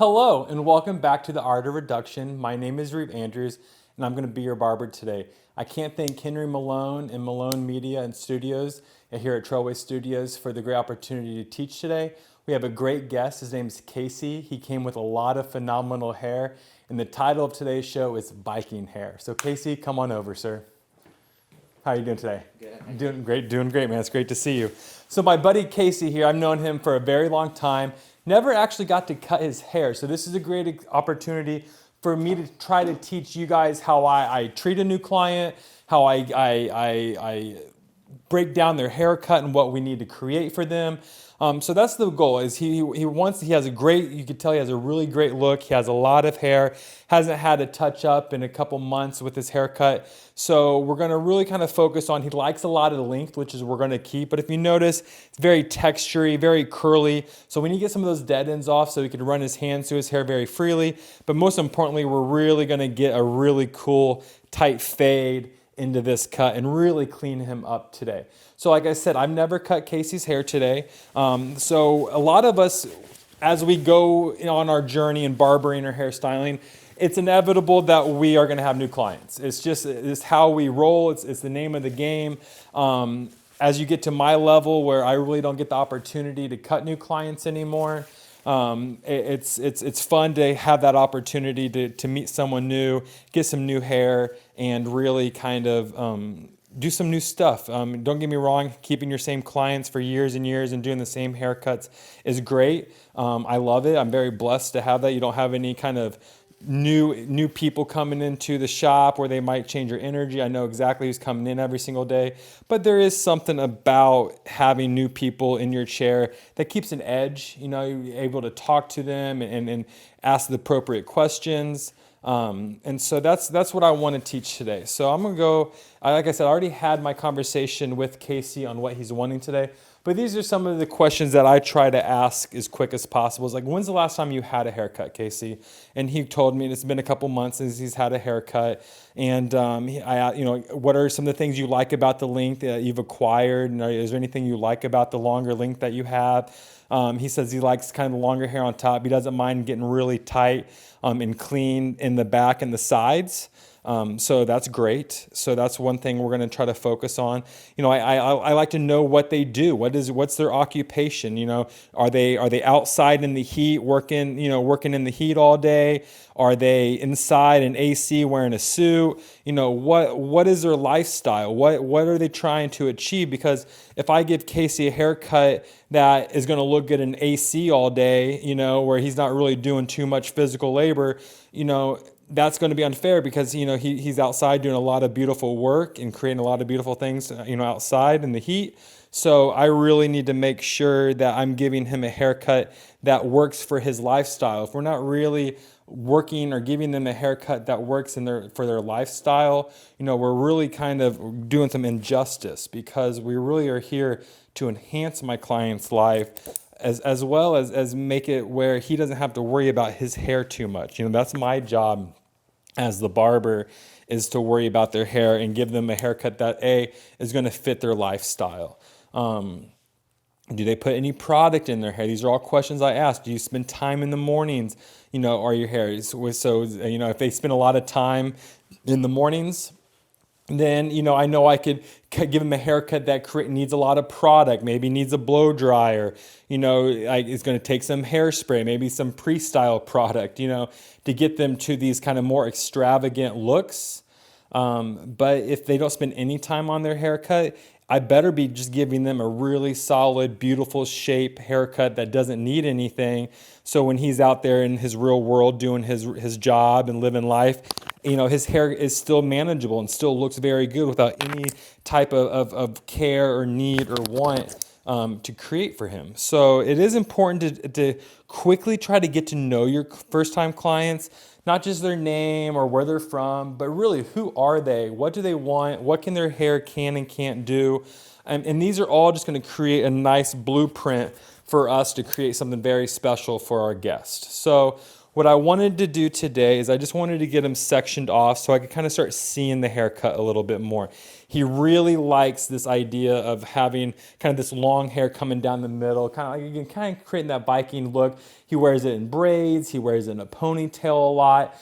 Hello and welcome back to the Art of Reduction. My name is Reeve Andrews and I'm going to be your barber today. I can't thank Henry Malone and Malone Media and Studios here at Trailway Studios for the great opportunity to teach today. We have a great guest. His name is Casey. He came with a lot of phenomenal hair and the title of today's show is Viking Hair. So Casey, come on over, sir. How are you doing today? Good. Doing great, man. It's great to see you. So my buddy Casey here, I've known him for a very long time. Never actually got to cut his hair. So this is a great opportunity for me to try to teach you guys how I treat a new client, how I break down their haircut and what we need to create for them. So that's the goal. Is he has a great, you could tell he has a really great look. He has a lot of hair, hasn't had a touch up in a couple months with his haircut. So we're going to really kind of focus on, he likes a lot of the length, which is we're going to keep. But if you notice, it's very textury, very curly. So we need to get some of those dead ends off so he can run his hands through his hair very freely. But most importantly, we're really going to get a really cool tight fade into this cut and really clean him up today. So like I said, I've never cut Casey's hair today. So a lot of us, as we go on our journey in barbering or hairstyling, it's inevitable that we are going to have new clients. It's how we roll. It's the name of the game. As you get to my level where I really don't get the opportunity to cut new clients anymore, it's fun to have that opportunity to meet someone new, get some new hair, and really kind of do some new stuff. Don't get me wrong, keeping your same clients for years and years and doing the same haircuts is great. I love it. I'm very blessed to have that. You don't have any kind of new people coming into the shop where they might change your energy. I know exactly who's coming in every single day, but there is something about having new people in your chair that keeps an edge. You know, you're able to talk to them and ask the appropriate questions. And so that's what I want to teach today. So I'm going to go, like I said, I already had my conversation with Casey on what he's wanting today. But these are some of the questions that I try to ask as quick as possible. It's like, when's the last time you had a haircut, Casey? And he told me it's been a couple months since he's had a haircut. And what are some of the things you like about the length that you've acquired? And is there anything you like about the longer length that you have? He says he likes kind of the longer hair on top. He doesn't mind getting really tight and clean in the back and the sides. So that's great. So that's one thing we're going to try to focus on. You know, I like to know what they do. What's their occupation? You know, are they outside in the heat working in the heat all day? Are they inside in AC wearing a suit? You know, what is their lifestyle? What are they trying to achieve? Because if I give Casey a haircut that is going to look good in AC all day, you know, where he's not really doing too much physical labor, you know, that's going to be unfair because, you know, he's outside doing a lot of beautiful work and creating a lot of beautiful things, you know, outside in the heat. So I really need to make sure that I'm giving him a haircut that works for his lifestyle. If we're not really working or giving them a haircut that works for their lifestyle, you know, we're really kind of doing some injustice because we really are here to enhance my client's life as well as make it where he doesn't have to worry about his hair too much. You know, that's my job as the barber, is to worry about their hair and give them a haircut that is going to fit their lifestyle. Do they put any product in their hair? These are all questions I ask. Do you spend time in the mornings? You know, are your hair so you know, if they spend a lot of time in the mornings, then, you know I could give them a haircut that needs a lot of product, maybe needs a blow dryer, you know, it's going to take some hairspray, maybe some pre-style product, you know, to get them to these kind of more extravagant looks. But if they don't spend any time on their haircut, I better be just giving them a really solid, beautiful shape haircut that doesn't need anything. So when he's out there in his real world doing his job and living life, you know, his hair is still manageable and still looks very good without any type of care or need or want to create for him. So it is important to quickly try to get to know your first-time clients, not just their name or where they're from, but really who are they? What do they want? What can their hair can and can't do? And these are all just going to create a nice blueprint for us to create something very special for our guest. So what I wanted to do today is I just wanted to get him sectioned off so I could kind of start seeing the haircut a little bit more. He really likes this idea of having kind of this long hair coming down the middle, kind of creating that Viking look. He wears it in braids, he wears it in a ponytail a lot.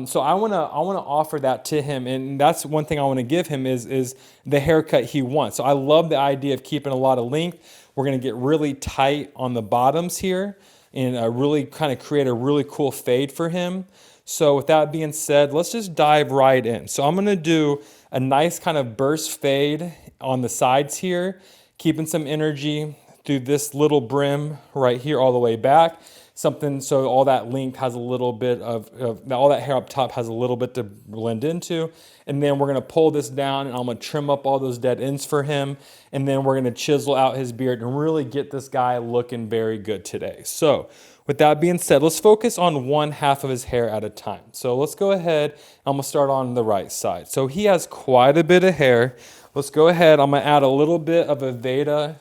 So I wanna offer that to him, and that's one thing I want to give him is the haircut he wants. So I love the idea of keeping a lot of length. We're gonna get really tight on the bottoms here and really kind of create a really cool fade for him. So with that being said, let's just dive right in. So I'm gonna do a nice kind of burst fade on the sides here, keeping some energy through this little brim right here all the way back. Something so all that length has a little bit of all that hair up top has a little bit to blend into. And then we're gonna pull this down and I'm gonna trim up all those dead ends for him. And then we're gonna chisel out his beard and really get this guy looking very good today. So with that being said, let's focus on one half of his hair at a time. So let's go ahead, I'm gonna start on the right side. So he has quite a bit of hair. Let's go ahead, I'm gonna add a little bit of a Veda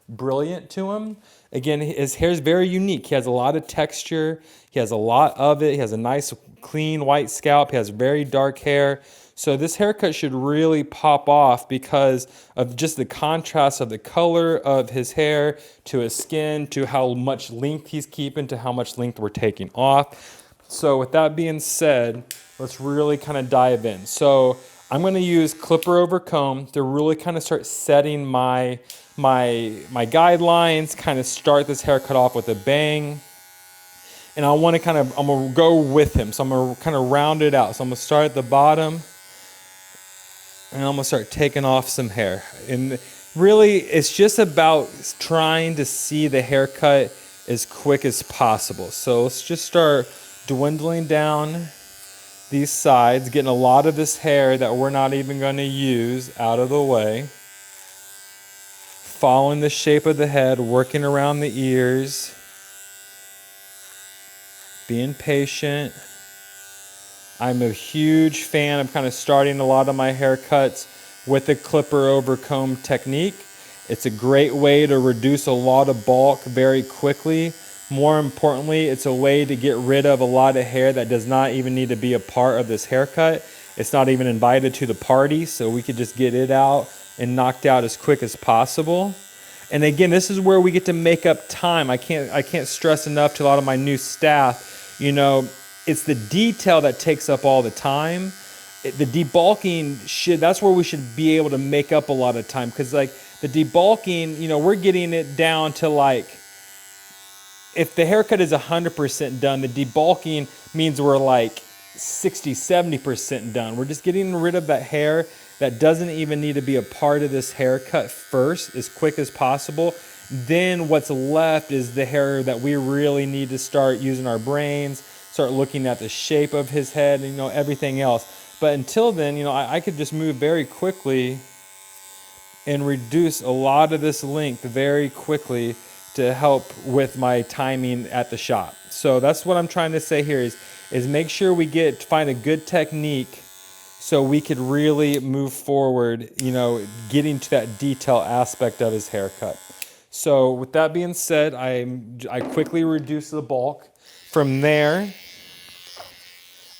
Brilliant to him. Again, his hair is very unique. He has a lot of texture. He has a lot of it. He has a nice, clean, white scalp. He has very dark hair. So this haircut should really pop off because of just the contrast of the color of his hair to his skin, to how much length he's keeping, to how much length we're taking off. So with that being said, let's really kind of dive in. So I'm going to use clipper over comb to really kind of start setting my guidelines, kind of start this haircut off with a bang. And I'm going to go with him. So I'm going to kind of round it out. So I'm going to start at the bottom and I'm going to start taking off some hair. And really, it's just about trying to see the haircut as quick as possible. So let's just start dwindling down these sides, getting a lot of this hair that we're not even going to use out of the way. Following the shape of the head, working around the ears. Being patient. I'm a huge fan of kind of starting a lot of my haircuts with the clipper over comb technique. It's a great way to reduce a lot of bulk very quickly. More importantly, it's a way to get rid of a lot of hair that does not even need to be a part of this haircut. It's not even invited to the party, so we could just get it out and knocked out as quick as possible. And again, this is where we get to make up time. I can't stress enough to a lot of my new staff, you know, it's the detail that takes up all the time. The debulking that's where we should be able to make up a lot of time, because like the debulking, you know, we're getting it down to like, if the haircut is 100% done, the debulking means we're like 60, 70% done. We're just getting rid of that hair that doesn't even need to be a part of this haircut first, as quick as possible. Then what's left is the hair that we really need to start using our brains, start looking at the shape of his head, and, you know, everything else. But until then, you know, I could just move very quickly and reduce a lot of this length very quickly to help with my timing at the shop. So that's what I'm trying to say here is make sure we find a good technique so we could really move forward, you know, getting to that detail aspect of his haircut. So with that being said, I quickly reduce the bulk. From there,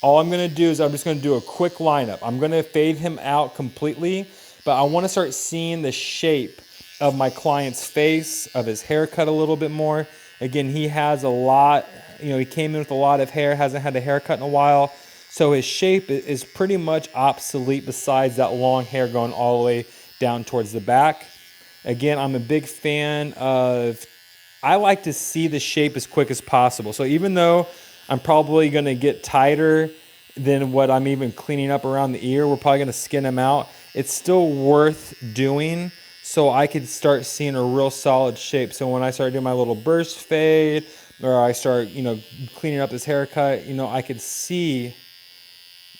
all I'm gonna do is I'm just gonna do a quick lineup. I'm gonna fade him out completely, but I wanna start seeing the shape of my client's face, of his haircut a little bit more. Again, he has a lot, you know, he came in with a lot of hair, hasn't had a haircut in a while. So his shape is pretty much obsolete besides that long hair going all the way down towards the back. Again, I'm a big fan of, I like to see the shape as quick as possible. So even though I'm probably gonna get tighter than what I'm even cleaning up around the ear, we're probably gonna skin him out, it's still worth doing so I could start seeing a real solid shape. So when I start doing my little burst fade, or I start, you know, cleaning up his haircut, you know, I could see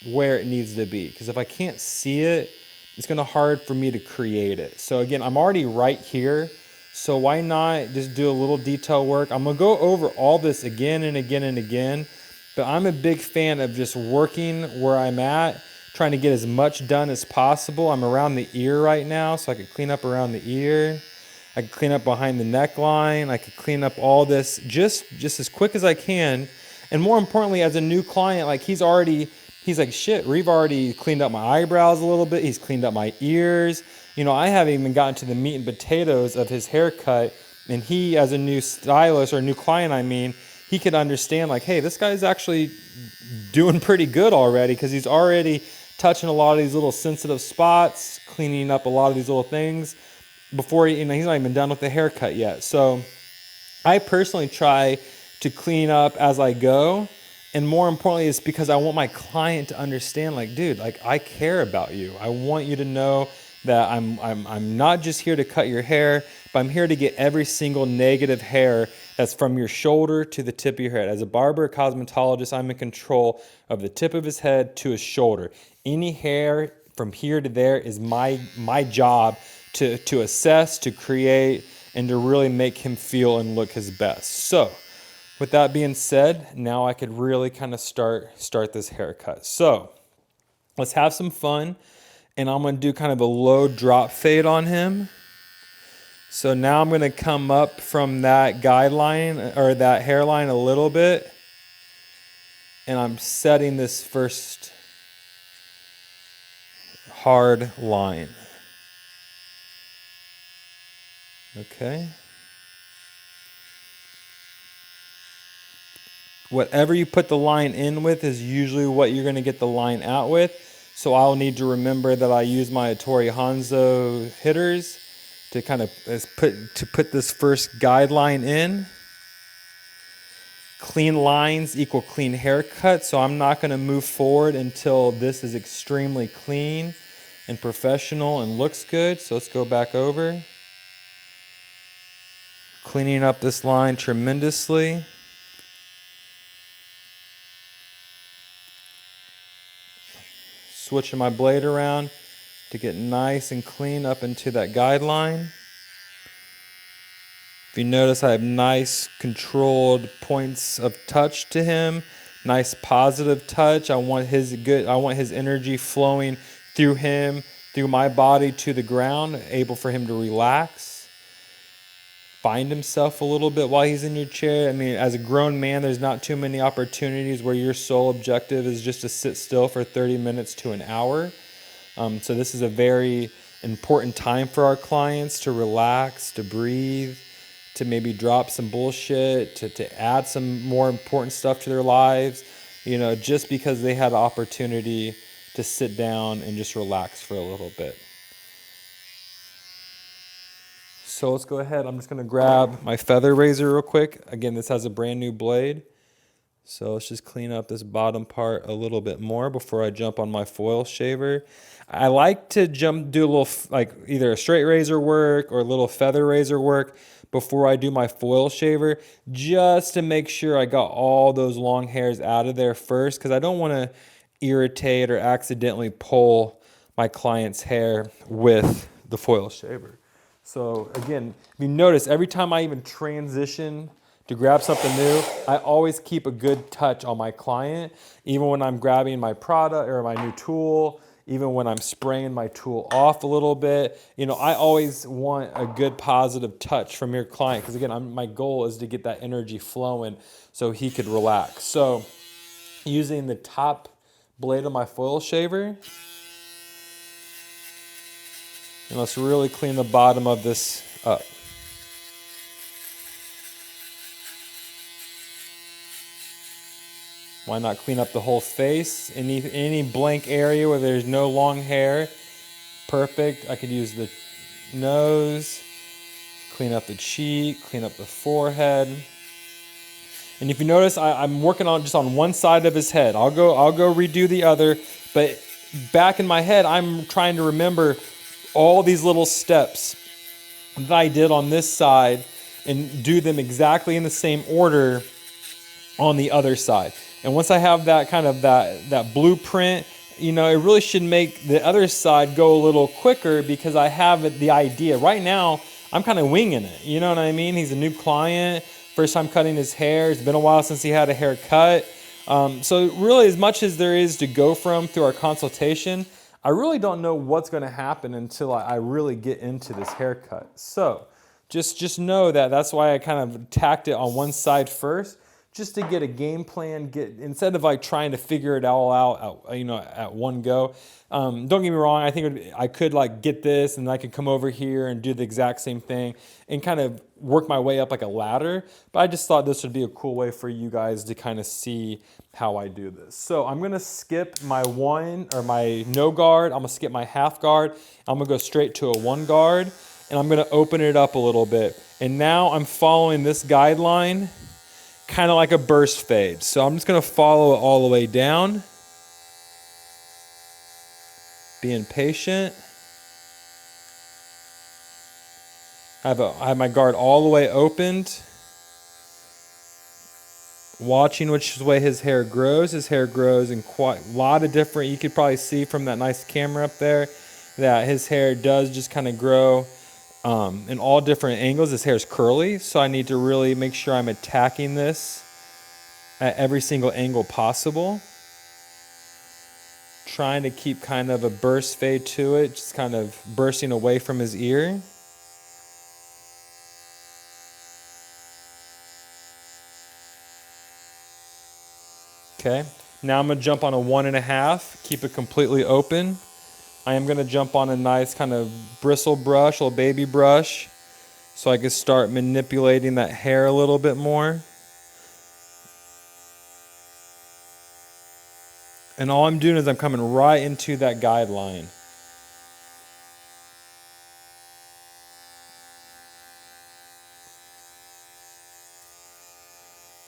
where it needs to be. Because if I can't see it, it's gonna be hard for me to create it. So again, I'm already right here. So why not just do a little detail work? I'm gonna go over all this again and again and again, but I'm a big fan of just working where I'm at, trying to get as much done as possible. I'm around the ear right now, so I could clean up around the ear. I could clean up behind the neckline. I could clean up all this just as quick as I can. And more importantly, as a new client, like he's like, shit, Reeve already cleaned up my eyebrows a little bit. He's cleaned up my ears. You know, I haven't even gotten to the meat and potatoes of his haircut. And he, as a new stylist or a new client, I mean, he could understand like, hey, this guy's actually doing pretty good already, because he's already touching a lot of these little sensitive spots, cleaning up a lot of these little things before he's not even done with the haircut yet. So I personally try to clean up as I go. And more importantly, it's because I want my client to understand, like, dude, like, I care about you. I want you to know that I'm not just here to cut your hair, but I'm here to get every single negative hair that's from your shoulder to the tip of your head. As a barber, cosmetologist, I'm in control of the tip of his head to his shoulder. Any hair from here to there is my job to assess, to create, and to really make him feel and look his best. So with that being said, now I could really kind of start this haircut. So let's have some fun. And I'm going to do kind of a low drop fade on him. So now I'm going to come up from that guideline or that hairline a little bit. And I'm setting this first hard line. Okay. Whatever you put the line in with is usually what you're going to get the line out with. So I'll need to remember that I use my Hattori Hanzo hitters to kind of put this first guideline in. Clean lines equal clean haircut, so I'm not going to move forward until this is extremely clean and professional and looks good. So let's go back over. Cleaning up this line tremendously. Switching my blade around to get nice and clean up into that guideline. If you notice, I have nice controlled points of touch to him. Nice positive touch. I want his energy flowing through him, through my body to the ground, able for him to relax. Find himself a little bit while he's in your chair. I mean, as a grown man, there's not too many opportunities where your sole objective is just to sit still for 30 minutes to an hour. So this is a very important time for our clients to relax, to breathe, to maybe drop some bullshit, to add some more important stuff to their lives, you know, just because they had the opportunity to sit down and just relax for a little bit. So let's go ahead. I'm just going to grab my feather razor real quick. Again, this has a brand new blade. So let's just clean up this bottom part a little bit more before I jump on my foil shaver. I like to do a little, like either a straight razor work or a little feather razor work before I do my foil shaver, just to make sure I got all those long hairs out of there first, because I don't want to irritate or accidentally pull my client's hair with the foil shaver. So again, if you notice, every time I even transition to grab something new, I always keep a good touch on my client, even when I'm grabbing my product or my new tool, even when I'm spraying my tool off a little bit. You know, I always want a good positive touch from your client, because again, my goal is to get that energy flowing so he could relax. So using the top blade of my foil shaver, and let's really clean the bottom of this up. Why not clean up the whole face? Any blank area where there's no long hair, perfect. I could use the nose, clean up the cheek, clean up the forehead. And if you notice, I'm working on just on one side of his head. I'll go redo the other, but back in my head, I'm trying to remember all these little steps that I did on this side and do them exactly in the same order on the other side. And once I have that kind of that blueprint, you know, it really should make the other side go a little quicker, because I have the idea. Right now, I'm kind of winging it. You know what I mean? He's a new client, first time cutting his hair. It's been a while since he had a haircut. So really, as much as there is to go from through our consultation, I really don't know what's going to happen until I really get into this haircut. So just know that that's why I kind of tacked it on one side first, just to get a game plan, instead of like trying to figure it all out, at one go. Don't get me wrong. I think I could like get this and I could come over here and do the exact same thing and kind of work my way up like a ladder. But I just thought this would be a cool way for you guys to kind of see how I do this. So I'm going to skip my my no guard. I'm going to skip my half guard. I'm going to go straight to a one guard, and I'm going to open it up a little bit. And now I'm following this guideline kind of like a burst fade. So I'm just going to follow it all the way down. Being patient. I have my guard all the way opened. Watching which way his hair grows. His hair grows in quite a lot of different, you could probably see from that nice camera up there that his hair does just kind of grow in all different angles. His hair is curly, so I need to really make sure I'm attacking this at every single angle possible. Trying to keep kind of a burst fade to it, just kind of bursting away from his ear. Okay, now I'm going to jump on a 1.5, keep it completely open. I am going to jump on a nice kind of bristle brush, little baby brush, so I can start manipulating that hair a little bit more. And all I'm doing is I'm coming right into that guideline.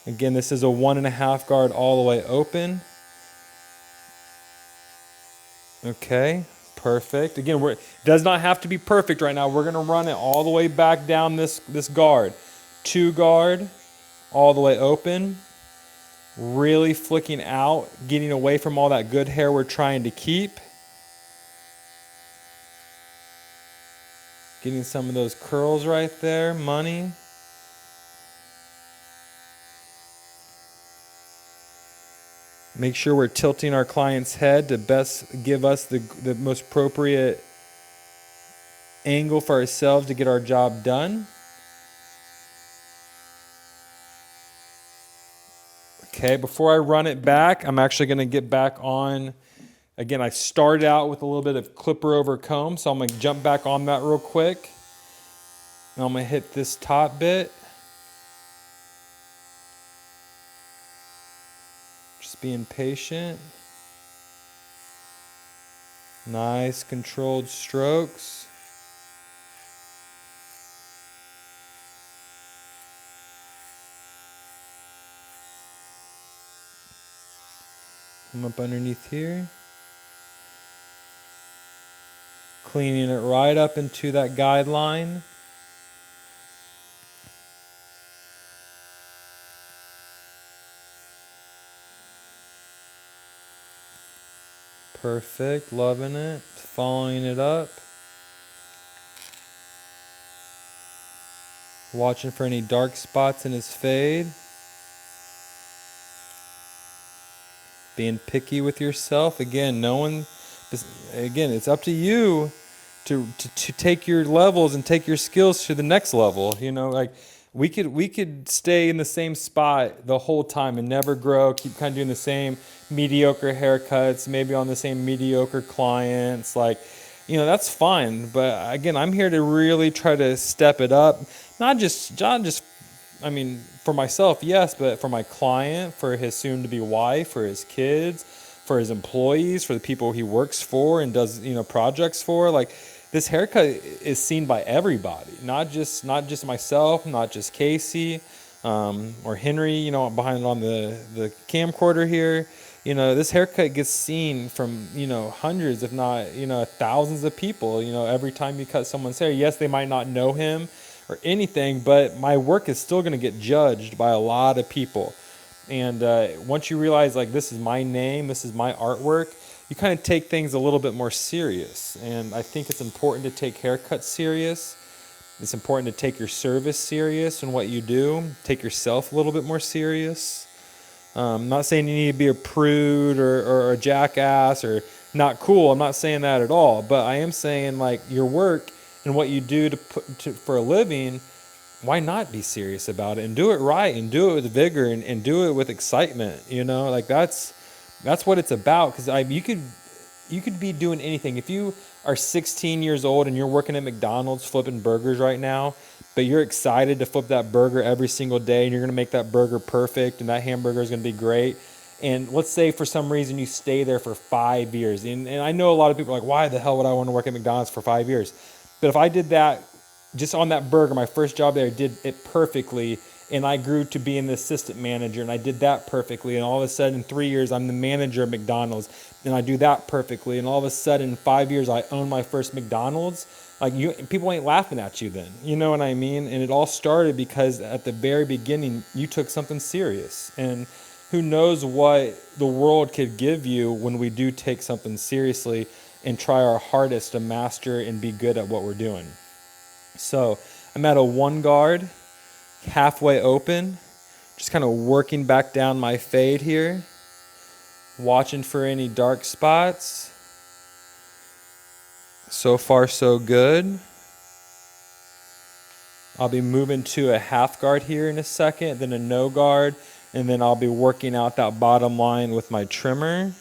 Again, this is a 1.5 guard all the way open. Okay, perfect. Again, it does not have to be perfect right now. We're going to run it all the way back down this guard. 2 guard, all the way open. Really flicking out, getting away from all that good hair we're trying to keep. Getting some of those curls right there, money. Make sure we're tilting our client's head to best give us the most appropriate angle for ourselves to get our job done. Okay, before I run it back, I'm actually going to get back on. Again, I started out with a little bit of clipper over comb, so I'm going to jump back on that real quick. And I'm going to hit this top bit. Just being patient. Nice controlled strokes. Come up underneath here. Cleaning it right up into that guideline. Perfect, loving it. Following it up. Watching for any dark spots in his fade. Being picky with yourself. Again, it's up to you to take your levels and take your skills to the next level. Like we could stay in the same spot the whole time and never grow, keep kind of doing the same mediocre haircuts, maybe on the same mediocre clients. That's fine. But again, I'm here to really try to step it up. Not just for myself, yes, but for my client, for his soon-to-be wife, for his kids, for his employees, for the people he works for and does projects for. Like, this haircut is seen by everybody, not just myself, not just Casey or Henry, behind on the camcorder here. This haircut gets seen from hundreds, if not thousands of people. Every time you cut someone's hair, yes, they might not know him or anything, but my work is still going to get judged by a lot of people. And once you realize, like, this is my name, this is my artwork, you kind of take things a little bit more serious. And I think it's important to take haircuts serious. It's important to take your service serious and what you do. Take yourself a little bit more serious. I'm not saying you need to be a prude or a jackass or not cool. I'm not saying that at all. But I am saying, like, your work and what you do for a living, why not be serious about it and do it right and do it with vigor and do it with excitement? Like that's what it's about. Because you could be doing anything. If you are 16 years old and you're working at McDonald's flipping burgers right now, but you're excited to flip that burger every single day and you're going to make that burger perfect and that hamburger is going to be great. And let's say for some reason you stay there for 5 years. And I know a lot of people are like, why the hell would I want to work at McDonald's for 5 years? But if I did that just on that burger, my first job there, I did it perfectly, and I grew to being the assistant manager, and I did that perfectly, and all of a sudden in 3 years I'm the manager of McDonald's, and I do that perfectly, and all of a sudden in 5 years I own my first McDonald's. Like, people ain't laughing at you then, you know what I mean? And it all started because at the very beginning you took something serious, and who knows what the world could give you when we do take something seriously and try our hardest to master and be good at what we're doing. So I'm at a 1 guard, halfway open, just kind of working back down my fade here, watching for any dark spots. So far, so good. I'll be moving to a half guard here in a second, then a no guard, and then I'll be working out that bottom line with my trimmer.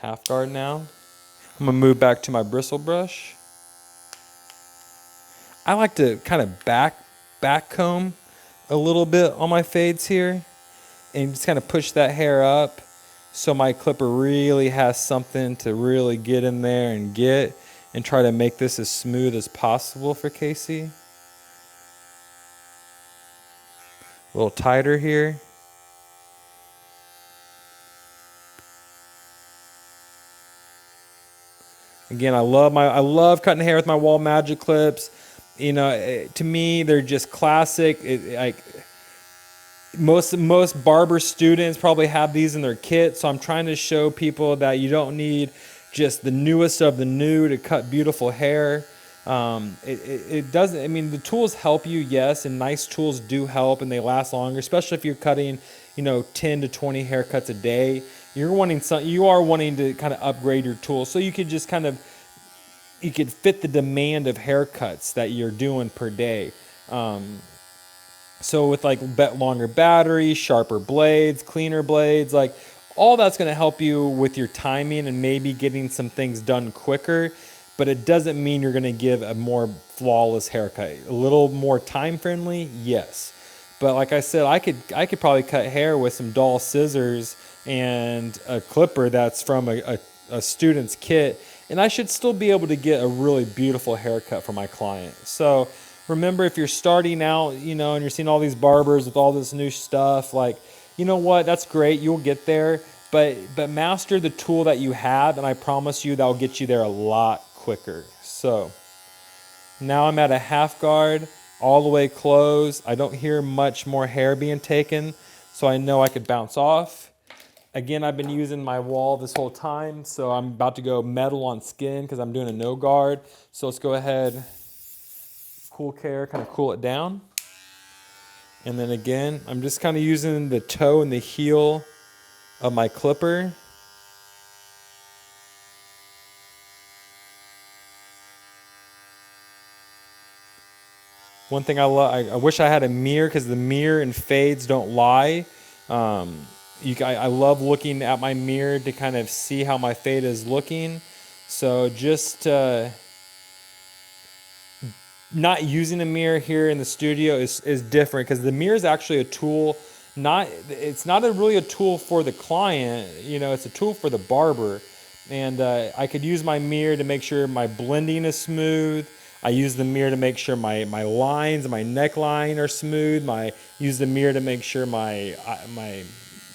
Half guard now. I'm going to move back to my bristle brush. I like to kind of back comb a little bit on my fades here and just kind of push that hair up so my clipper really has something to really get in there and try to make this as smooth as possible for Casey. A little tighter here. Again, I love cutting hair with my wall magic clips. To me, they're just classic. Most barber students probably have these in their kit, so I'm trying to show people that you don't need just the newest of the new to cut beautiful hair. It doesn't. I mean, the tools help you, yes, and nice tools do help, and they last longer, especially if you're cutting, 10 to 20 haircuts a day. You are wanting to kind of upgrade your tools, so you could just you could fit the demand of haircuts that you're doing per day. So with longer battery, sharper blades, cleaner blades, all that's going to help you with your timing and maybe getting some things done quicker. But it doesn't mean you're going to give a more flawless haircut. A little more time friendly, yes. But like I said, I could probably cut hair with some dull scissors and a clipper that's from a student's kit, and I should still be able to get a really beautiful haircut for my client. So remember, if you're starting out, and you're seeing all these barbers with all this new stuff, that's great, you'll get there, but master the tool that you have, and I promise you that'll get you there a lot quicker. So now I'm at a half guard, all the way closed. I don't hear much more hair being taken, so I know I could bounce off. Again, I've been using my wall this whole time, so I'm about to go metal on skin because I'm doing a no guard. So let's go ahead, cool care, kind of cool it down. And then again, I'm just kind of using the toe and the heel of my clipper. One thing I wish I had a mirror, because the mirror and fades don't lie. I love looking at my mirror to kind of see how my fade is looking. So just not using a mirror here in the studio is different, because the mirror is actually a tool. It's not really a tool for the client. It's a tool for the barber. And I could use my mirror to make sure my blending is smooth. I use the mirror to make sure my lines, my neckline are smooth. Use the mirror to make sure my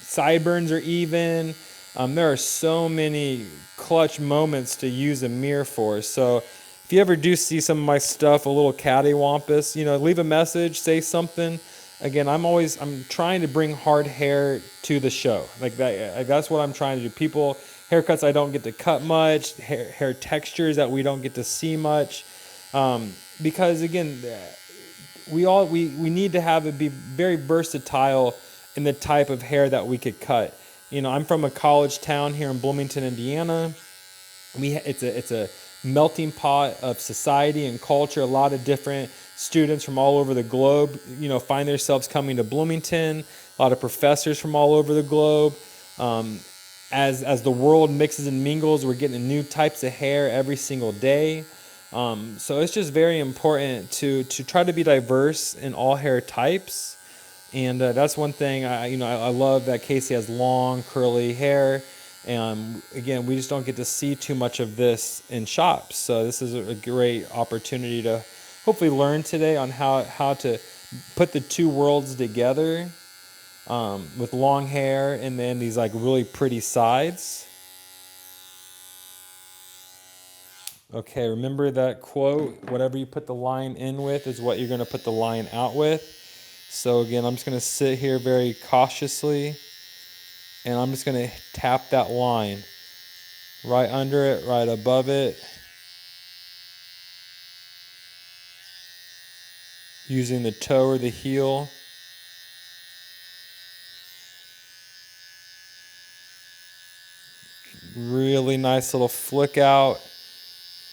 sideburns are even. There are so many clutch moments to use a mirror for. So if you ever do see some of my stuff a little cattywampus, leave a message, say something. Again, I'm trying to bring hard hair to the show. That's what I'm trying to do. Haircuts I don't get to cut much, hair textures that we don't get to see much. Because again, we need to be very versatile in the type of hair that we could cut. I'm from a college town here in Bloomington, Indiana. It's a melting pot of society and culture. A lot of different students from all over the globe, find themselves coming to Bloomington. A lot of professors from all over the globe. As the world mixes and mingles, we're getting new types of hair every single day. So it's just very important to try to be diverse in all hair types. And that's one thing I love that Casey has long curly hair. And again, we just don't get to see too much of this in shops. So this is a great opportunity to hopefully learn today on how to put the two worlds together, with long hair and then these like really pretty sides. Okay, remember that quote, whatever you put the line in with is what you're going to put the line out with. So again, I'm just going to sit here very cautiously, and I'm just going to tap that line right under it, right above it, using the toe or the heel. Really nice little flick out,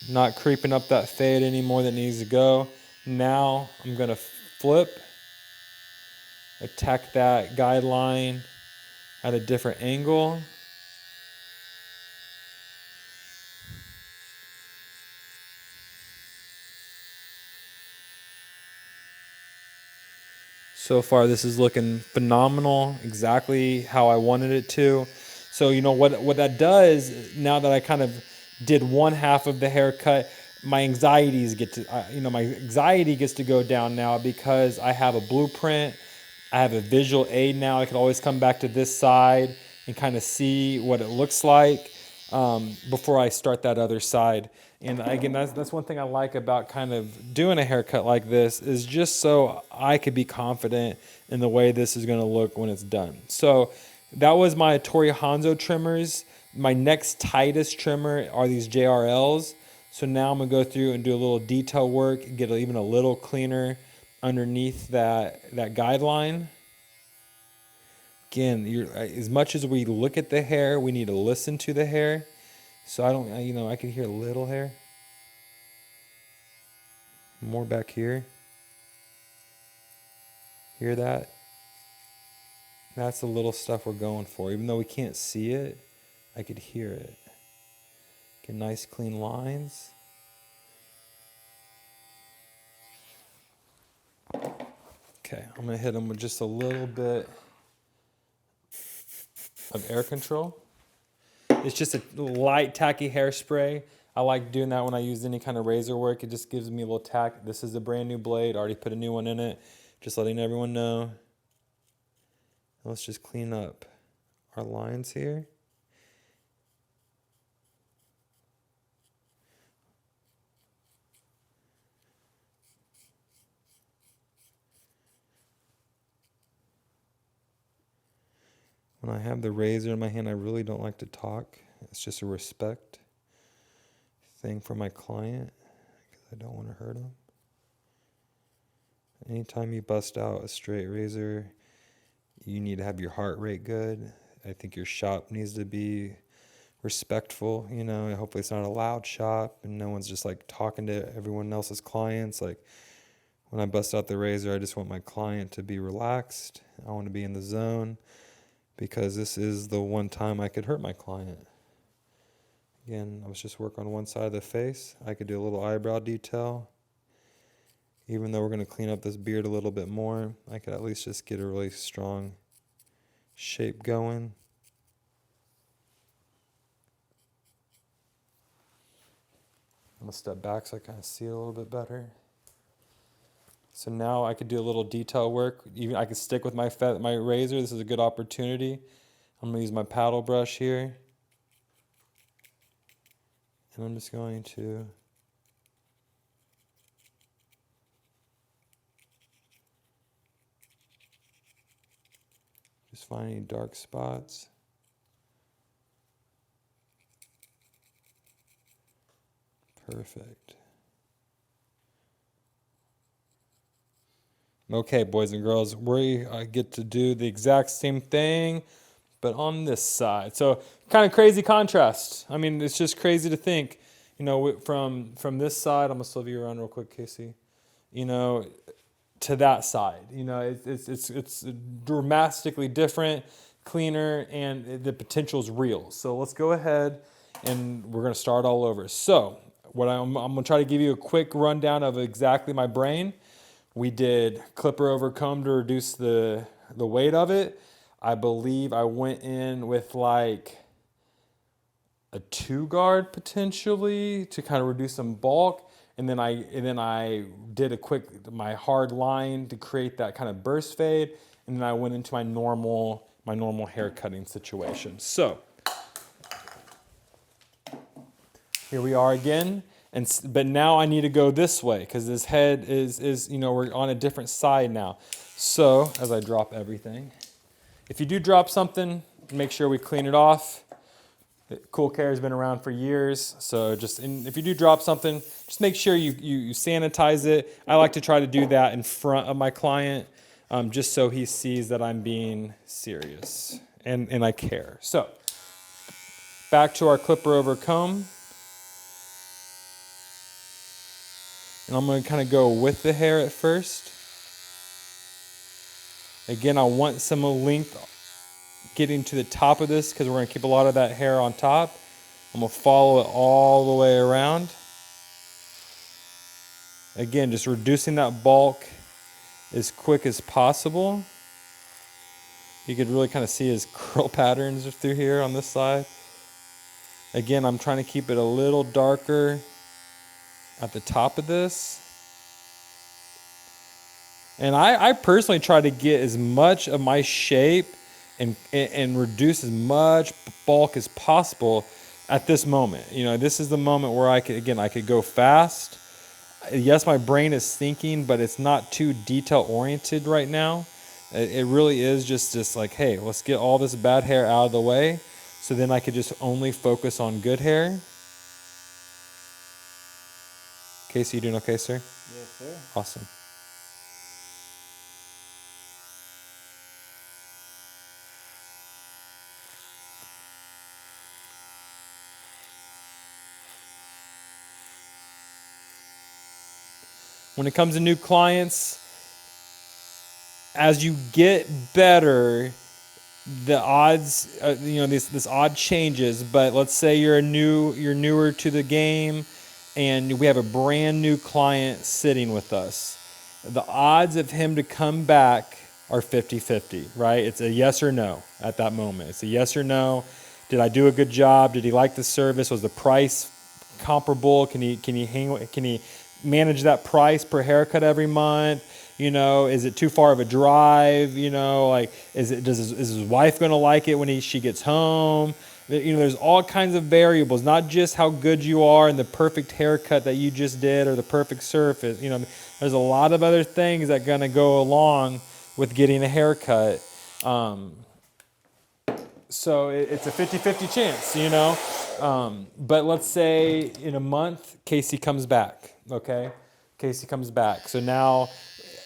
not creeping up that fade any more than it needs to go. Now I'm going to flip, attack that guideline at a different angle. So far, this is looking phenomenal, exactly how I wanted it to. So, what that does, now that I kind of did one half of the haircut, my anxieties my anxiety gets to go down now because I have a blueprint. I have a visual aid now. I can always come back to this side and kind of see what it looks like before I start that other side. And again, that's one thing I like about kind of doing a haircut like this, is just so I could be confident in the way this is going to look when it's done. So that was my Torii Hanzo trimmers. My next tightest trimmer are these JRLs. So now I'm going to go through and do a little detail work, get even a little cleaner underneath that guideline. Again, as much as we look at the hair, we need to listen to the hair. So I can hear a little hair. More back here. Hear that? That's the little stuff we're going for. Even though we can't see it, I could hear it. Get nice clean lines. Okay, I'm gonna hit them with just a little bit of air control. It's just a light, tacky hairspray. I like doing that when I use any kind of razor work. It just gives me a little tack. This is a brand new blade. I already put a new one in it. Just letting everyone know. Let's just clean up our lines here. When I have the razor in my hand, I really don't like to talk. It's just a respect thing for my client because I don't want to hurt him. Anytime you bust out a straight razor, you need to have your heart rate good. I think your shop needs to be respectful, hopefully it's not a loud shop and no one's just like talking to everyone else's clients. Like when I bust out the razor, I just want my client to be relaxed. I want to be in the zone, because this is the one time I could hurt my client. Again, I was just working on one side of the face. I could do a little eyebrow detail. Even though we're going to clean up this beard a little bit more, I could at least just get a really strong shape going. I'm going to step back so I kind of see it a little bit better. So now I could do a little detail work. Even I could stick with my razor. This is a good opportunity. I'm going to use my paddle brush here. And I'm just going to just find any dark spots. Perfect. Okay, boys and girls, we get to do the exact same thing, but on this side. So kind of crazy contrast. I mean, it's just crazy to think, from this side, I'm gonna slip you around real quick, Casey. To that side, it's dramatically different, cleaner, and the potential is real. So let's go ahead and we're gonna start all over. So I'm gonna try to give you a quick rundown of exactly my brain. We did clipper over comb to reduce the weight of it. I believe I went in with like a 2 guard potentially to kind of reduce some bulk, and then I did my hard line to create that kind of burst fade, and then I went into my normal hair cutting situation. So here we are again. But now I need to go this way because this head is we're on a different side now. So as I drop everything, if you do drop something, make sure we clean it off. Cool Care has been around for years, so if you do drop something, just make sure you sanitize it. I like to try to do that in front of my client, just so he sees that I'm being serious and I care. So back to our clipper over comb. And I'm going to kind of go with the hair at first. Again, I want some length getting to the top of this because we're going to keep a lot of that hair on top. I'm going to follow it all the way around. Again, just reducing that bulk as quick as possible. You could really kind of see his curl patterns through here on this side. Again, I'm trying to keep it a little darker at the top of this. And I personally try to get as much of my shape and reduce as much bulk as possible at this moment. This is the moment where I could go fast. Yes, my brain is thinking, but it's not too detail oriented right now. It really is just like, hey, let's get all this bad hair out of the way, so then I could just only focus on good hair. Casey, you doing okay, sir? Yes, sir. Awesome. When it comes to new clients, as you get better, the odds, this odd changes. But let's say you're newer to the game, and we have a brand new client sitting with us. The odds of him to come back are 50-50, right? It's a yes or no at that moment. It's a yes or no. Did I do a good job? Did he like the service? Was the price comparable? Can he manage that price per haircut every month? Is it too far of a drive? Is his wife going to like it when she gets home? There's all kinds of variables, not just how good you are and the perfect haircut that you just did or the perfect surface. There's a lot of other things that are going to go along with getting a haircut. So it's a 50-50 chance, But let's say in a month, Casey comes back, okay? Casey comes back. So now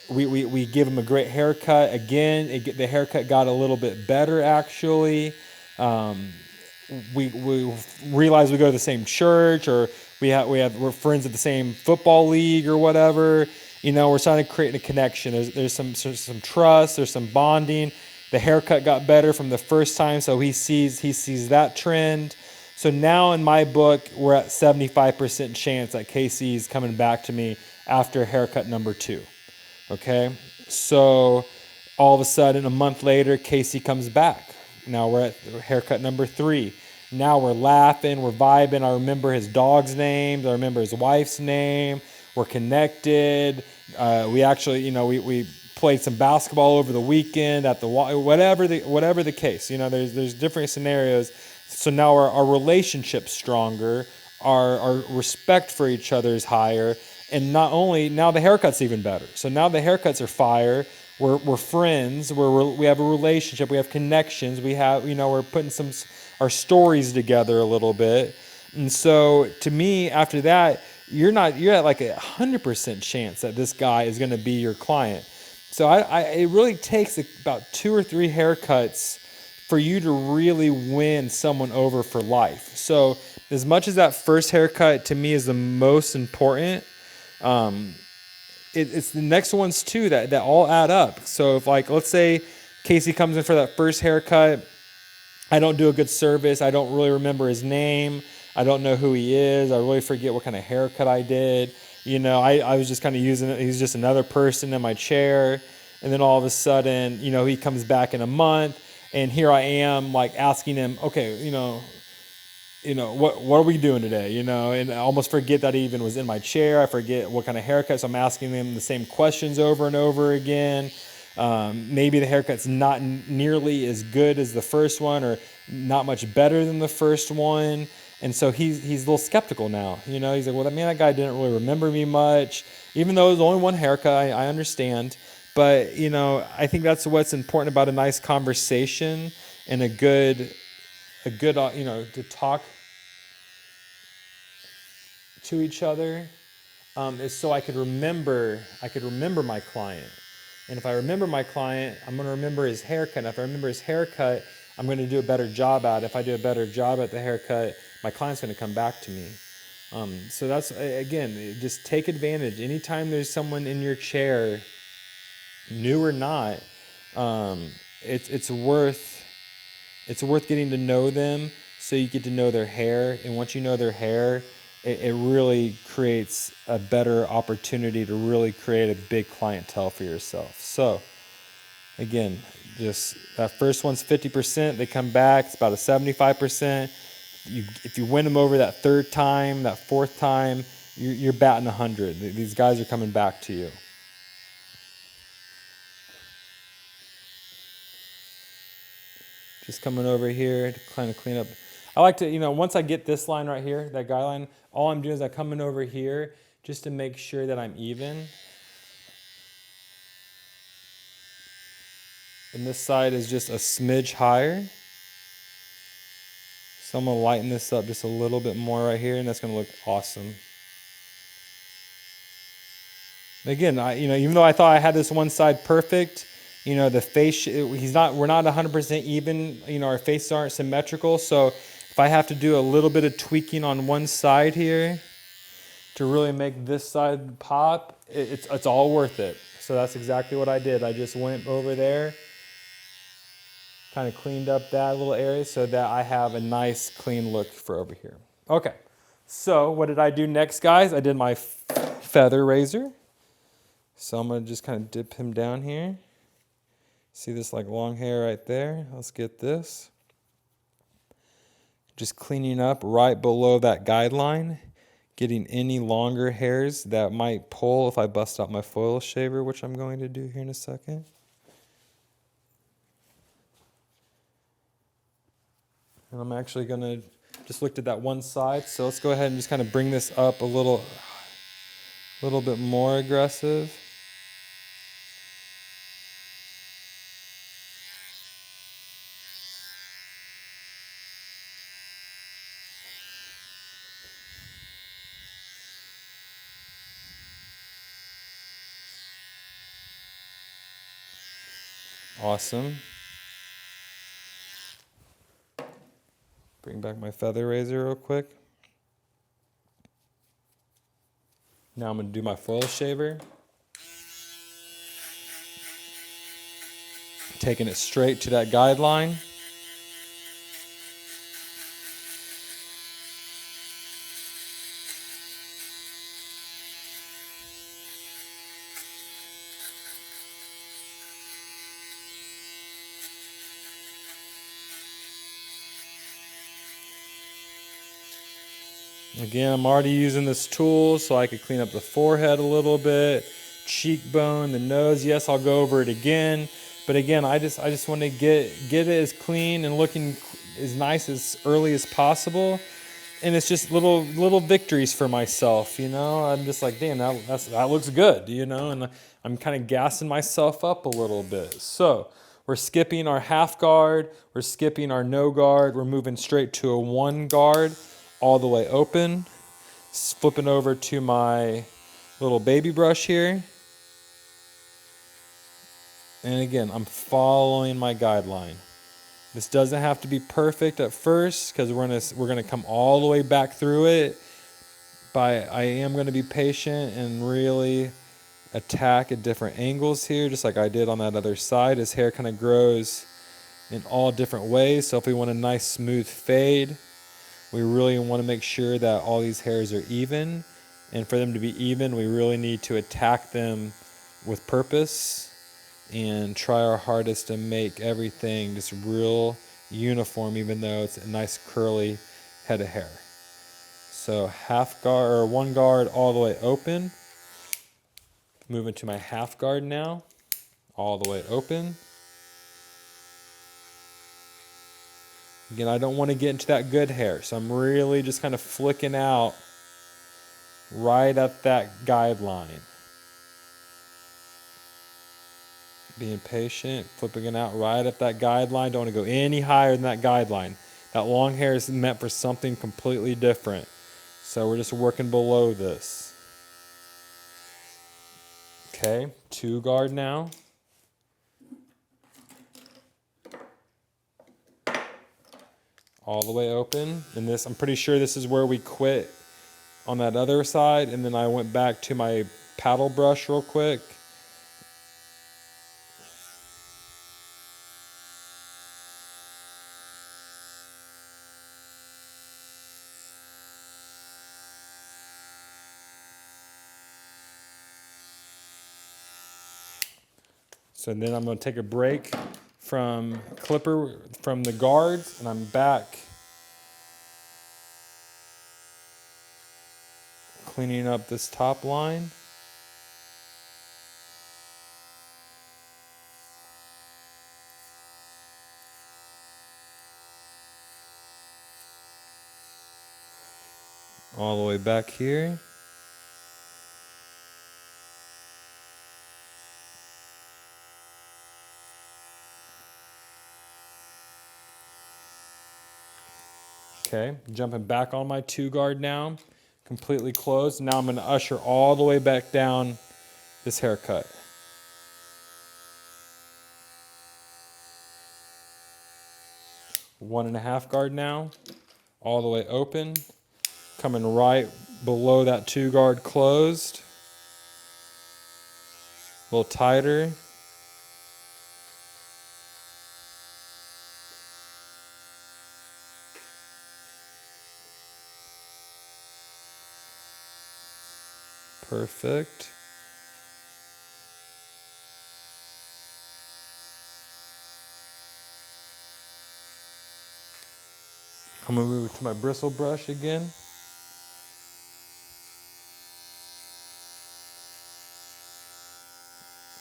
we give him a great haircut. Again, the haircut got a little bit better, actually. We realize we go to the same church, or we're friends at the same football league or whatever. We're starting to create a connection. There's some trust. There's some bonding. The haircut got better from the first time, so he sees that trend. So now in my book, we're at 75% chance that Casey's coming back to me after haircut number 2. Okay, so all of a sudden, a month later, Casey comes back. Now we're at haircut number 3. Now we're laughing, we're vibing. I remember his dog's name. I remember his wife's name. We're connected. We actually, we played some basketball over the weekend at the whatever the case. There's different scenarios. So now our relationship's stronger. Our respect for each other is higher. And not only, now the haircut's even better. So now the haircuts are fire. We're friends. We have a relationship. We have connections. We have, we're putting our stories together a little bit. And so to me, after that, you're at like 100% chance that this guy is going to be your client. So it really takes about 2 or 3 haircuts for you to really win someone over for life. So as much as that first haircut to me is the most important, it's the next ones too that all add up. So if, like, let's say Casey comes in for that first haircut, I don't do a good service, I don't really remember his name, I don't know who he is, I really forget what kind of haircut I did. I was just kind of using it, he's just another person in my chair. And then all of a sudden, he comes back in a month, and here I am, like, asking him, okay, what are we doing today? And I almost forget that he even was in my chair. I forget what kind of haircut. So I'm asking him the same questions over and over again. Maybe the haircut's not nearly as good as the first one, or not much better than the first one. And so he's a little skeptical now. He's like, well, that guy didn't really remember me much, even though it was only one haircut. I understand. But, I think that's what's important about a nice conversation and a good, to talk to each other, is so I could remember my client. And if I remember my client, I'm going to remember his haircut. If I remember his haircut, I'm going to do a better job at it. If I do a better job at the haircut, my client's going to come back to me. So that's, again, just take advantage. Anytime there's someone in your chair, new or not, it's worth getting to know them, so you get to know their hair. And once you know their hair, it really creates a better opportunity to really create a big clientele for yourself. So again, just that first one's 50%, they come back, it's about a 75%. If you win them over that third time, that fourth time, you're batting 100. These guys are coming back to you. Just coming over here to kind of clean up. I like to, once I get this line right here, that guy line, all I'm doing is I come in over here just to make sure that I'm even. And this side is just a smidge higher. So I'm going to lighten this up just a little bit more right here, and that's going to look awesome. Again, even though I thought I had this one side perfect, the face, we're not 100% even, our faces aren't symmetrical. So if I have to do a little bit of tweaking on one side here to really make this side pop, it's all worth it. So that's exactly what I did. I just went over there, kind of cleaned up that little area so that I have a nice clean look for over here. Okay, so what did I do next, guys? I did my feather razor. So I'm going to just kind of dip him down here. See this like long hair right there? Let's get this. Just cleaning up right below that guideline, getting any longer hairs that might pull if I bust out my foil shaver, which I'm going to do here in a second. And I'm actually going to just look at that one side. So let's go ahead and just kind of bring this up a little bit more aggressive. Awesome. Bring back my feather razor real quick. Now I'm going to do my foil shaver. Taking it straight to that guideline. Again, I'm already using this tool so I could clean up the forehead a little bit, cheekbone, the nose. Yes, I'll go over it again. But again, I just want to get it as clean and looking as nice as early as possible. And it's just little victories for myself, I'm just like, damn, that looks good, and I'm kind of gassing myself up a little bit. So we're skipping our half guard, we're skipping our no guard, we're moving straight to a one guard, all the way open. Flipping over to my little baby brush here. And again, I'm following my guideline. This doesn't have to be perfect at first because we're gonna come all the way back through it. But I am gonna be patient and really attack at different angles here, just like I did on that other side. His hair kind of grows in all different ways. So if we want a nice smooth fade, we really want to make sure that all these hairs are even. And for them to be even, we really need to attack them with purpose and try our hardest to make everything just real uniform, even though it's a nice curly head of hair. So half guard or one guard all the way open. Moving to my half guard now, all the way open. Again, I don't want to get into that good hair, so I'm really just kind of flicking out right at that guideline. Being patient, flipping it out right at that guideline. Don't want to go any higher than that guideline. That long hair is meant for something completely different. So we're just working below this. Okay, 2 guard now. All the way open. And this, I'm pretty sure this is where we quit on that other side. And then I went back to my paddle brush real quick. So then I'm going to take a break from clipper, from the guards, and I'm back cleaning up this top line. All the way back here. Okay, jumping back on my 2 guard now, completely closed. Now I'm going to usher all the way back down this haircut. One and a half guard now, all the way open, coming right below that 2 guard closed. A little tighter. Perfect. I'm going to move to my bristle brush again.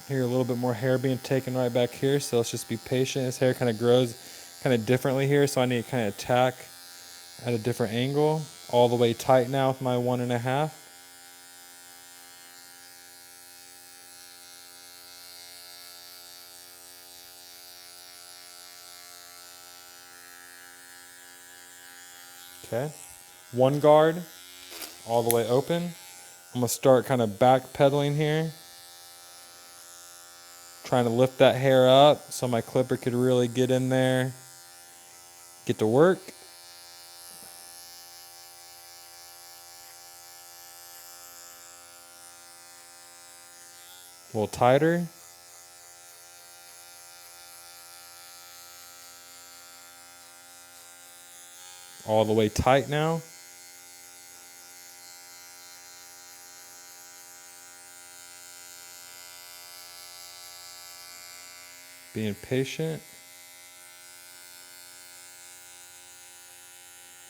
Here, a little bit more hair being taken right back here, so let's just be patient. His hair kind of grows kind of differently here, so I need to kind of attack at a different angle. All the way tight now with my 1.5. Okay, 1 guard, all the way open. I'm going to start kind of backpedaling here. Trying to lift that hair up so my clipper could really get in there, get to work. A little tighter. All the way tight now. Being patient.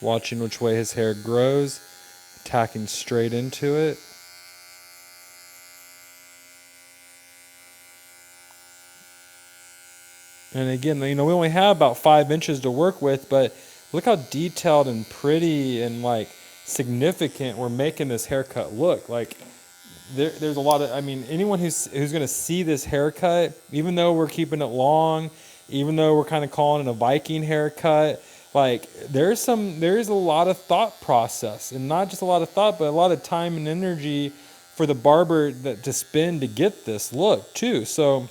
Watching which way his hair grows. Attacking straight into it. And again, we only have about 5 inches to work with, but look how detailed and pretty and like significant we're making this haircut look. Like there's a lot of, anyone who's going to see this haircut, even though we're keeping it long, even though we're kind of calling it a Viking haircut, like there's a lot of thought process, and not just a lot of thought, but a lot of time and energy for the barber to spend to get this look too. So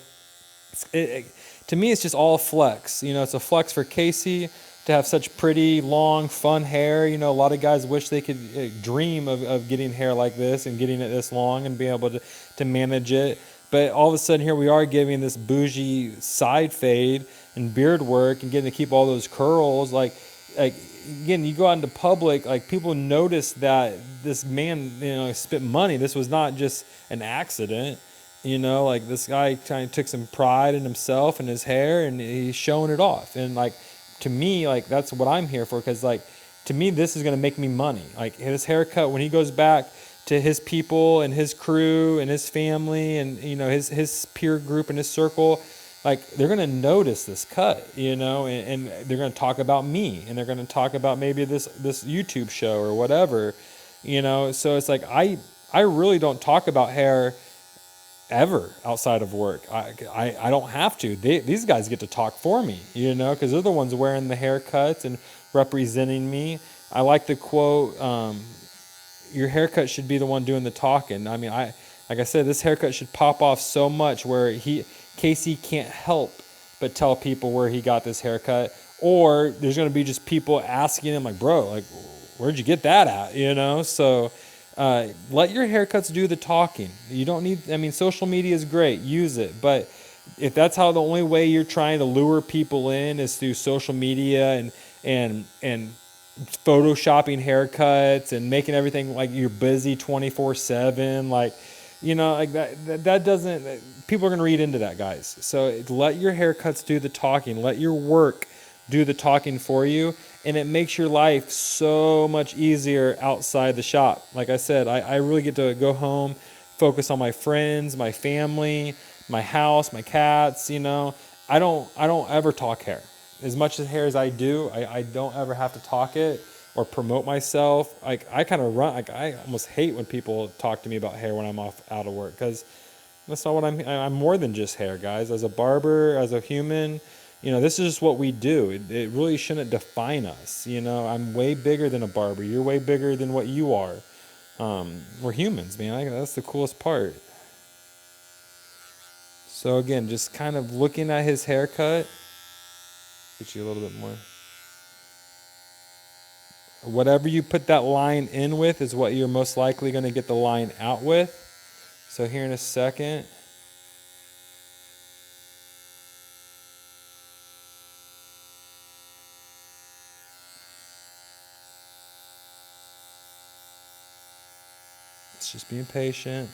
to me, it's just all flex. It's a flex for Casey to have such pretty, long, fun hair. A lot of guys wish they could dream of getting hair like this and getting it this long and being able to manage it. But all of a sudden here we are giving this bougie side fade and beard work and getting to keep all those curls. Like again, you go out into public, like people notice that this man, spent money. This was not just an accident. Like this guy kind of took some pride in himself and his hair, and he's showing it off. And like, to me, like that's what I'm here for, because like to me this is going to make me money. Like his haircut, when he goes back to his people and his crew and his family and his peer group and his circle, like they're going to notice this cut, and they're going to talk about me, and they're going to talk about maybe this YouTube show or whatever, so it's like I really don't talk about hair ever outside of work. I don't have to. These guys get to talk for me, because they're the ones wearing the haircuts and representing me. I like the quote, your haircut should be the one doing the talking. I mean, like I said, this haircut should pop off so much where Casey can't help but tell people where he got this haircut, or there's going to be just people asking him like, bro, like, where'd you get that at? So let your haircuts do the talking. You don't need, social media is great, use it. But if that's how the only way you're trying to lure people in is through social media and photoshopping haircuts and making everything like you're busy 24/7, like, like that doesn't, people are going to read into that, guys. So let your haircuts do the talking. Let your work do the talking for you. And it makes your life so much easier outside the shop. Like I said, I really get to go home, focus on my friends, my family, my house, my cats. I don't ever talk hair. As much hair as I do, I don't ever have to talk it or promote myself. Like I kind of run. Like I almost hate when people talk to me about hair when I'm out of work, because that's not what I'm more than just hair, guys. As a barber, as a human. This is just what we do. It really shouldn't define us. I'm way bigger than a barber. You're way bigger than what you are. We're humans, man. That's the coolest part. So again, just kind of looking at his haircut. Get you a little bit more. Whatever you put that line in with is what you're most likely going to get the line out with. So here in a second. Just being patient.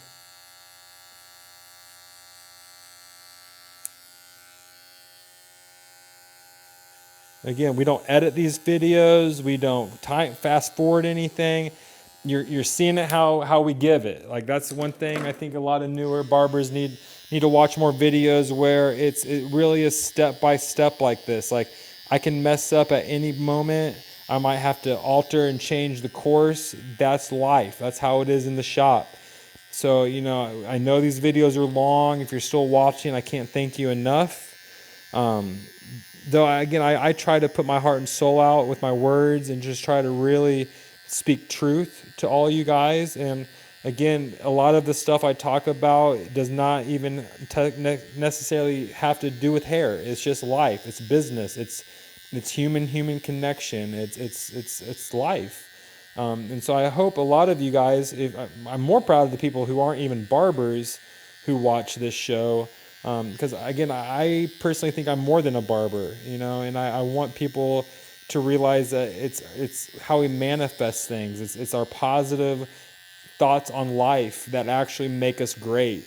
Again, we don't edit these videos. We don't fast forward anything. You're seeing it how we give it. Like that's one thing I think a lot of newer barbers need to watch more videos where it really is step by step like this. Like I can mess up at any moment. I might have to alter and change the course. That's life. That's how it is in the shop. So, I know these videos are long. If you're still watching, I can't thank you enough. Though, again, I try to put my heart and soul out with my words and just try to really speak truth to all you guys. And again, a lot of the stuff I talk about does not even necessarily have to do with hair. It's just life. It's business. It's human connection. It's life. And so I hope a lot of you guys, I'm more proud of the people who aren't even barbers who watch this show. Because again, I personally think I'm more than a barber, and I want people to realize that it's how we manifest things. It's our positive thoughts on life that actually make us great.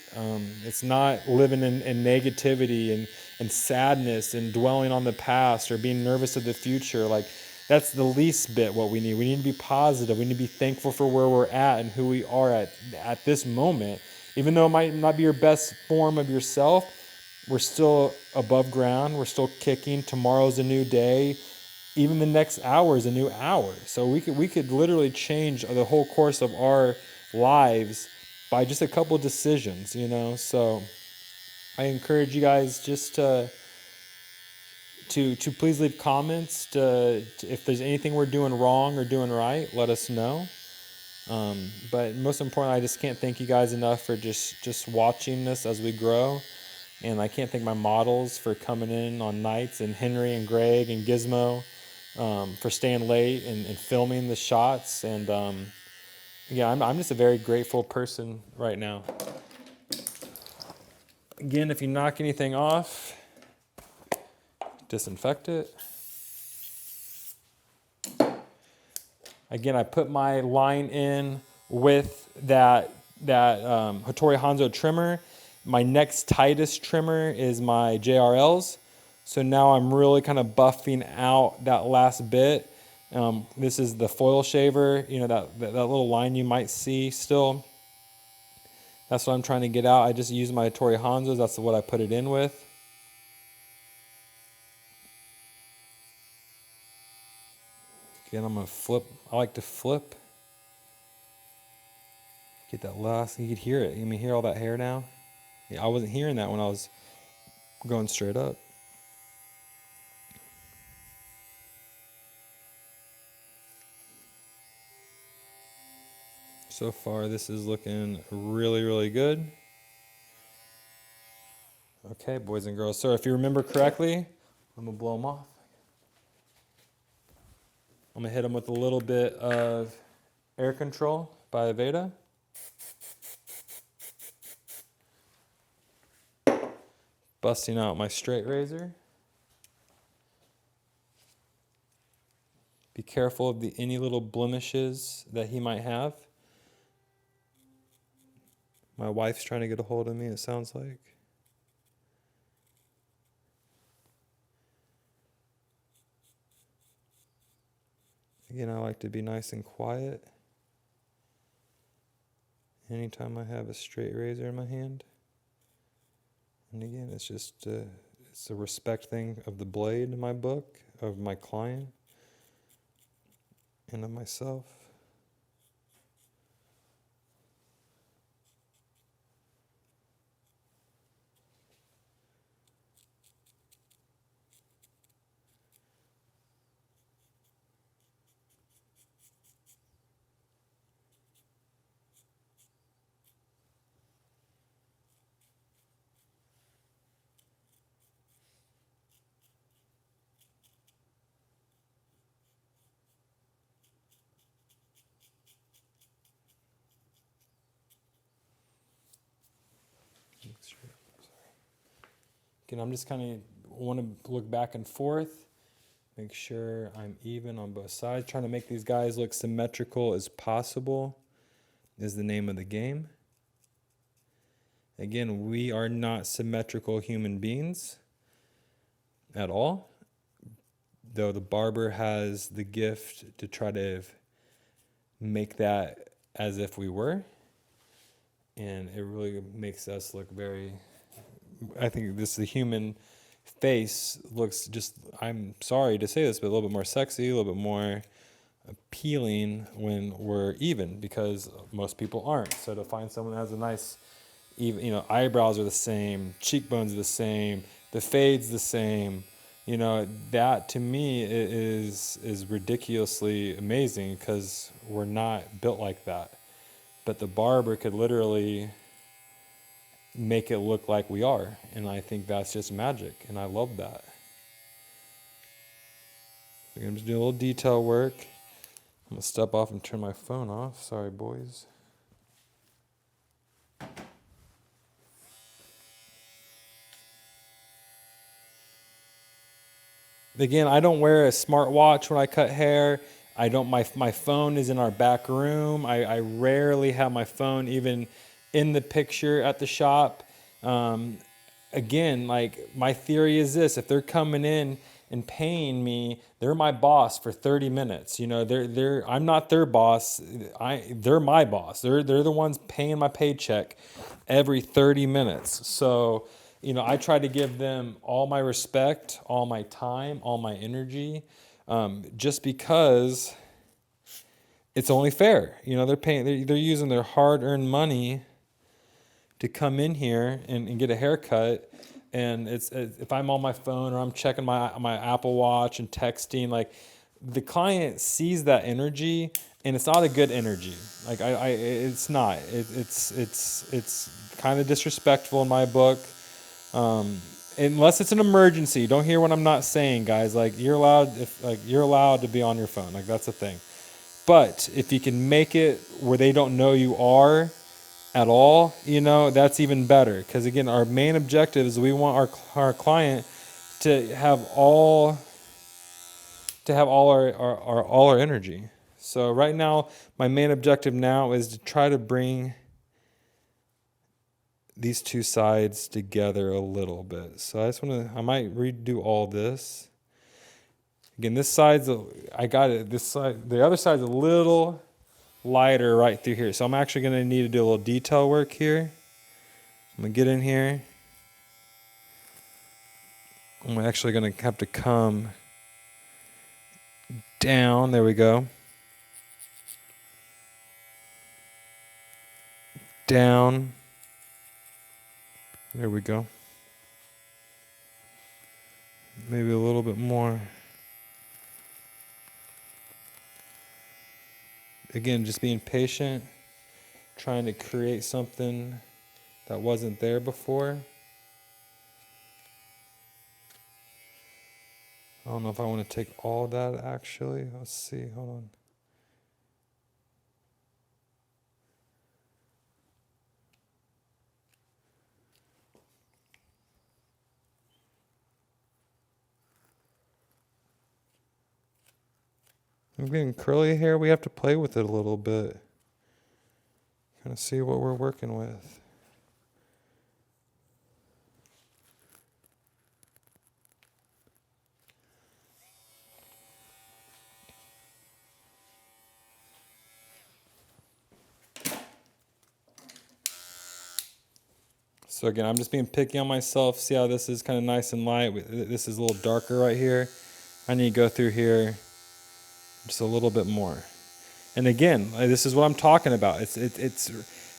It's not living in negativity and sadness and dwelling on the past or being nervous of the future. Like that's the least bit what we need. We need to be positive. We need to be thankful for where we're at and who we are at this moment. Even though it might not be your best form of yourself, we're still above ground. We're still kicking. Tomorrow's a new day. Even the next hour is a new hour. So we could literally change the whole course of our lives by just a couple of decisions, So I encourage you guys just to please leave comments. If there's anything we're doing wrong or doing right, let us know. But most importantly, I just can't thank you guys enough for just watching this as we grow. And I can't thank my models for coming in on nights, and Henry and Greg and Gizmo for staying late and filming the shots. And yeah, I'm just a very grateful person right now. Again, if you knock anything off, disinfect it. Again, I put my line in with that Hattori Hanzo trimmer. My next tightest trimmer is my JRLs. So now I'm really kind of buffing out that last bit. This is the foil shaver, you know, that little line you might see still. That's what I'm trying to get out. I just use my Hattori Hanzos. That's what I put it in with. Again, I'm going to flip. I like to flip. Get that last, you could hear it. You can hear all that hair now? Yeah, I wasn't hearing that when I was going straight up. So far, this is looking really, really good. Okay, boys and girls. So if you remember correctly, I'm going to blow them off. I'm going to hit them with a little bit of Air Control by Aveda. Busting out my straight razor. Be careful of any little blemishes that he might have. My wife's trying to get a hold of me, it sounds like. Again, I like to be nice and quiet anytime I have a straight razor in my hand. And again, it's just it's a respect thing of the blade in my book, of my client, and of myself. Again, I'm just kind of want to look back and forth, make sure I'm even on both sides. Trying to make these guys look symmetrical as possible is the name of the game. Again, we are not symmetrical human beings at all, though the barber has the gift to try to make that as if we were. And it really makes us look very... I think the human face looks just, I'm sorry to say this, but a little bit more sexy, a little bit more appealing when we're even, because most people aren't. So to find someone that has a nice, even, you know, eyebrows are the same, cheekbones are the same, the fade's the same, you know, that to me is ridiculously amazing, because we're not built like that. But the barber could literally make it look like we are, and I think that's just magic, and I love that. I'm gonna just do a little detail work. I'm gonna step off and turn my phone off. Sorry, boys. Again, I don't wear a smartwatch when I cut hair. I don't. My phone is in our back room. I rarely have my phone even in the picture at the shop. Again, like, my theory is this: if they're coming in and paying me, they're my boss for 30 minutes. You know, I'm not their boss. They're my boss. They're the ones paying my paycheck every 30 minutes. So, you know, I try to give them all my respect, all my time, all my energy, just because it's only fair. You know, they're using their hard-earned money to come in here and get a haircut. And it's if I'm on my phone or I'm checking my Apple Watch and texting, like, the client sees that energy, and it's not a good energy. Like, it's not. It's kind of disrespectful in my book. Unless it's an emergency. Don't hear what I'm not saying, guys. Like you're allowed to be on your phone. Like that's a thing. But if you can make it where they don't know you are at all, that's even better. Because again, our main objective is we want our client to have all our energy. So right now, my main objective now is to try to bring these two sides together a little bit. So I might redo all this. Again, this side's, I got it, this side, the other side's a little lighter right through here. So I'm actually going to need to do a little detail work here. I'm going to get in here. I'm actually going to have to come down. There we go. Down. There we go. Maybe a little bit more. Again, just being patient, trying to create something that wasn't there before. I don't know if I want to take all that actually. Let's see, hold on. I'm getting curly hair. We have to play with it a little bit. Kind of see what we're working with. So again, I'm just being picky on myself. See how this is kind of nice and light. This is a little darker right here. I need to go through here just a little bit more. And again, this is what I'm talking about. It's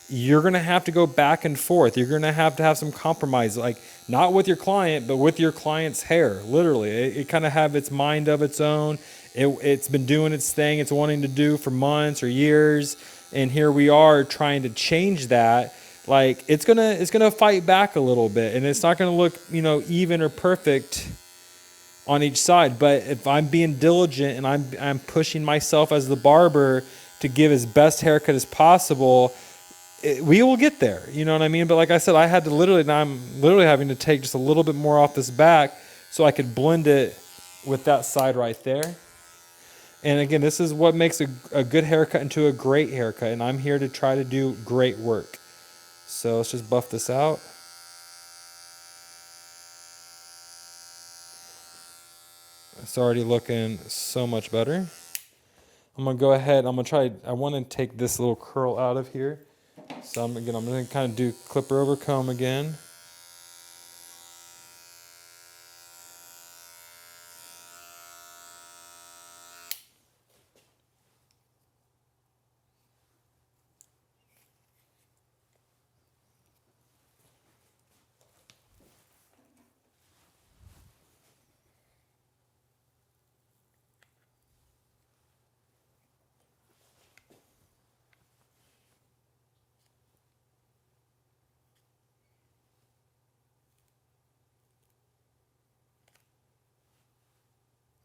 you're going to have to go back and forth. You're going to have some compromise, like not with your client, but with your client's hair. Literally, it kind of have its mind of its own. It's been doing its thing. It's wanting to do for months or years, and here we are trying to change that. Like it's gonna fight back a little bit, and it's not gonna look even or perfect on each side. But if I'm being diligent and I'm pushing myself as the barber to give as best haircut as possible, we will get there. You know what I mean? But like I said, now I'm literally having to take just a little bit more off this back so I could blend it with that side right there. And again, this is what makes a good haircut into a great haircut. And I'm here to try to do great work. So let's just buff this out. It's already looking so much better. I'm going to go ahead. I want to take this little curl out of here. So I'm going to kind of do clipper over comb again.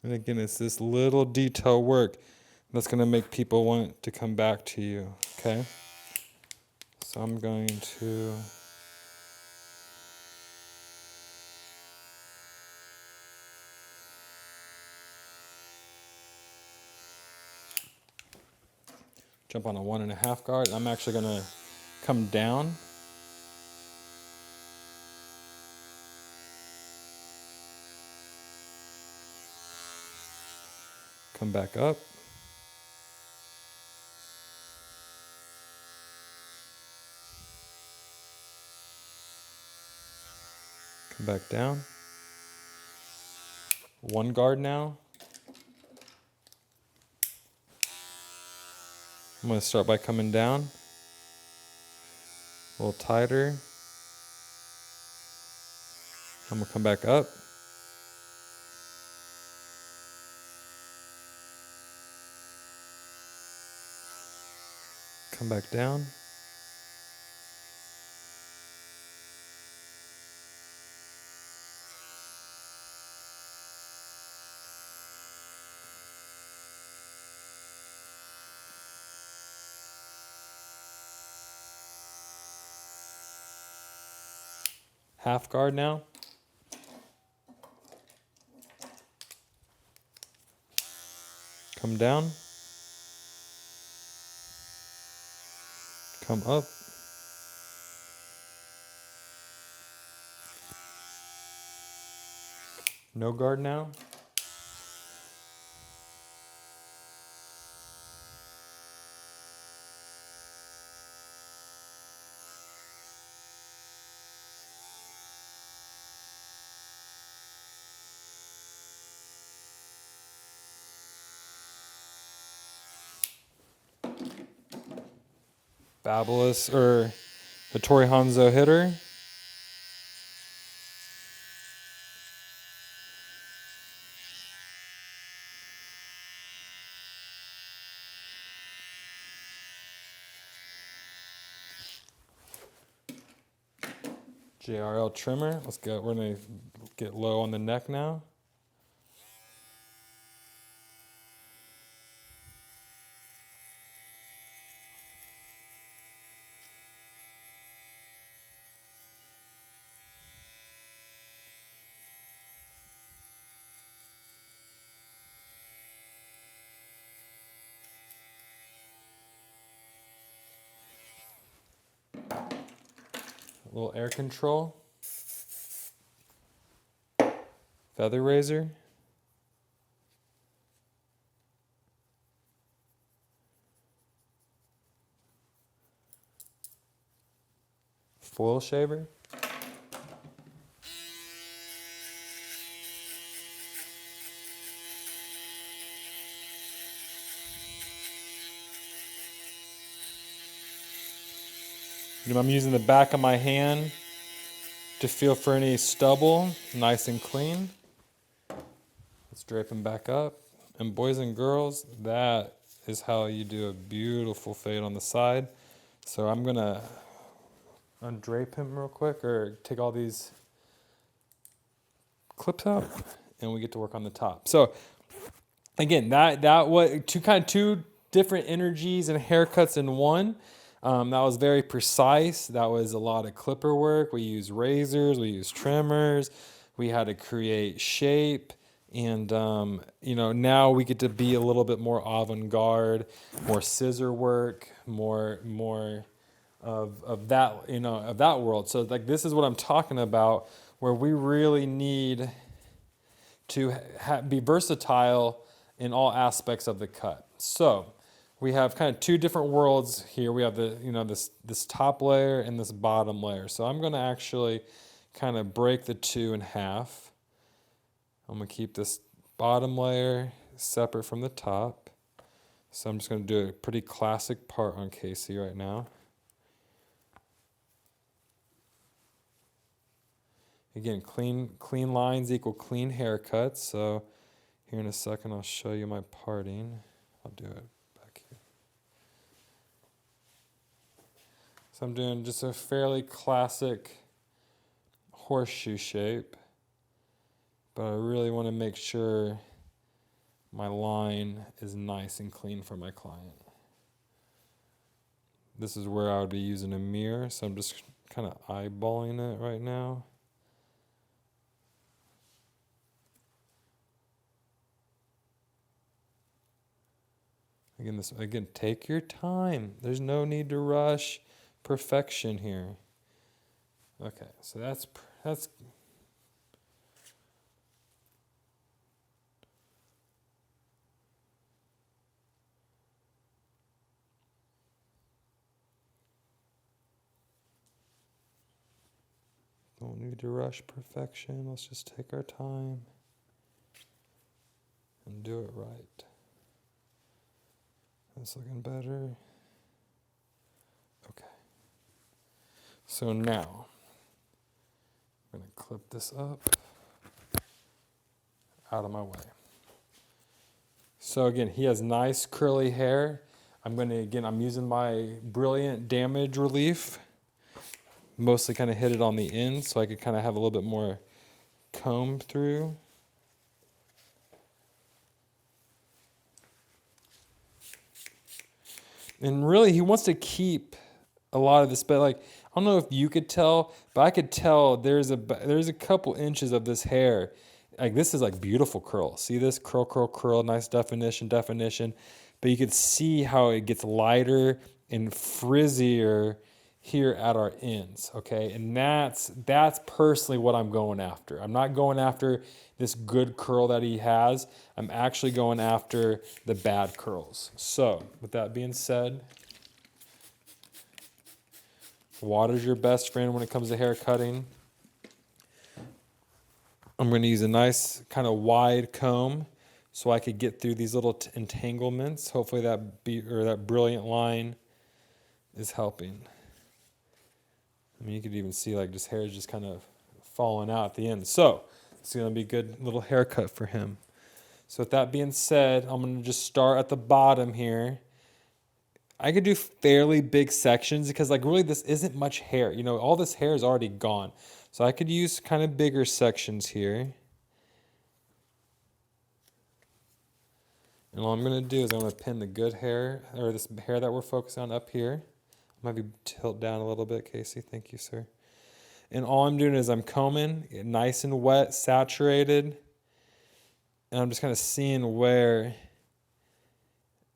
And again, it's this little detail work that's going to make people want to come back to you, okay? So I'm going to... jump on a 1.5 guard. I'm actually going to come down. Come back up. Come back down. 1 guard now. I'm going to start by coming down. A little tighter. I'm going to come back up. Come back down. half guard now. Come down. Come up. No guard now. Fabulous, or Hattori Hanzo hitter. JRL trimmer. Let's go. We're gonna get low on the neck now. A little air control. Feather razor. Foil shaver. I'm using the back of my hand to feel for any stubble, nice and clean. Let's drape them back up. And boys and girls, that is how you do a beautiful fade on the side. So I'm gonna undrape him real quick, or take all these clips out, and we get to work on the top. So again, that was two different energies and haircuts in one. That was very precise. That was a lot of clipper work. We used razors, we used trimmers, we had to create shape. And, now we get to be a little bit more avant-garde, more scissor work, more of that, of that world. So like, this is what I'm talking about, where we really need to be versatile in all aspects of the cut. So we have kind of two different worlds here. We have the, this top layer and this bottom layer. So I'm going to actually kind of break the two in half. I'm going to keep this bottom layer separate from the top. So I'm just going to do a pretty classic part on Casey right now. Again, clean lines equal clean haircuts. So here in a second, I'll show you my parting. I'll do it back here. So I'm doing just a fairly classic horseshoe shape, but I really want to make sure my line is nice and clean for my client. This is where I would be using a mirror, so I'm just kind of eyeballing it right now. Again, take your time. There's no need to rush perfection here. Okay, so that's don't need to rush perfection. Let's just take our time and do it right. That's looking better. Okay. So now, I'm going to clip this up out of my way. So again, he has nice curly hair. I'm using my Brilliant Damage Relief. Mostly kind of hit it on the end so I could kind of have a little bit more comb through. And really, he wants to keep a lot of this, but like, I don't know if you could tell, but I could tell there's a couple inches of this hair. Like this is like beautiful curl. See this curl, curl, curl, nice definition, definition. But you could see how it gets lighter and frizzier here at our ends, okay? And that's personally what I'm going after. I'm not going after this good curl that he has. I'm actually going after the bad curls. So, with that being said, water's your best friend when it comes to hair cutting. I'm going to use a nice kind of wide comb so I could get through these little entanglements. Hopefully that brilliant line is helping. I mean, you could even see like just hair is just kind of falling out at the end. So it's going to be a good little haircut for him. So with that being said, I'm going to just start at the bottom here. I could do fairly big sections because like really this isn't much hair. You know, all this hair is already gone. So I could use kind of bigger sections here. And all I'm going to do is I'm going to pin the good hair, or this hair that we're focusing on up here. Maybe tilt down a little bit, Casey. Thank you, sir. And all I'm doing is I'm combing, nice and wet, saturated. And I'm just kind of seeing where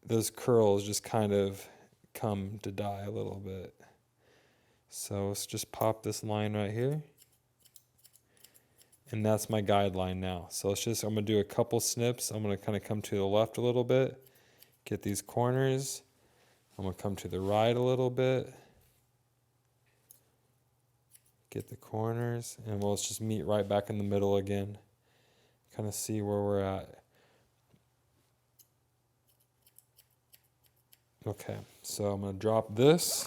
those curls just kind of come to die a little bit. So let's just pop this line right here. And that's my guideline now. So I'm going to do a couple snips. I'm going to kind of come to the left a little bit, get these corners. I'm going to come to the right a little bit, get the corners, and we'll just meet right back in the middle again. Kind of see where we're at. Okay, so I'm going to drop this,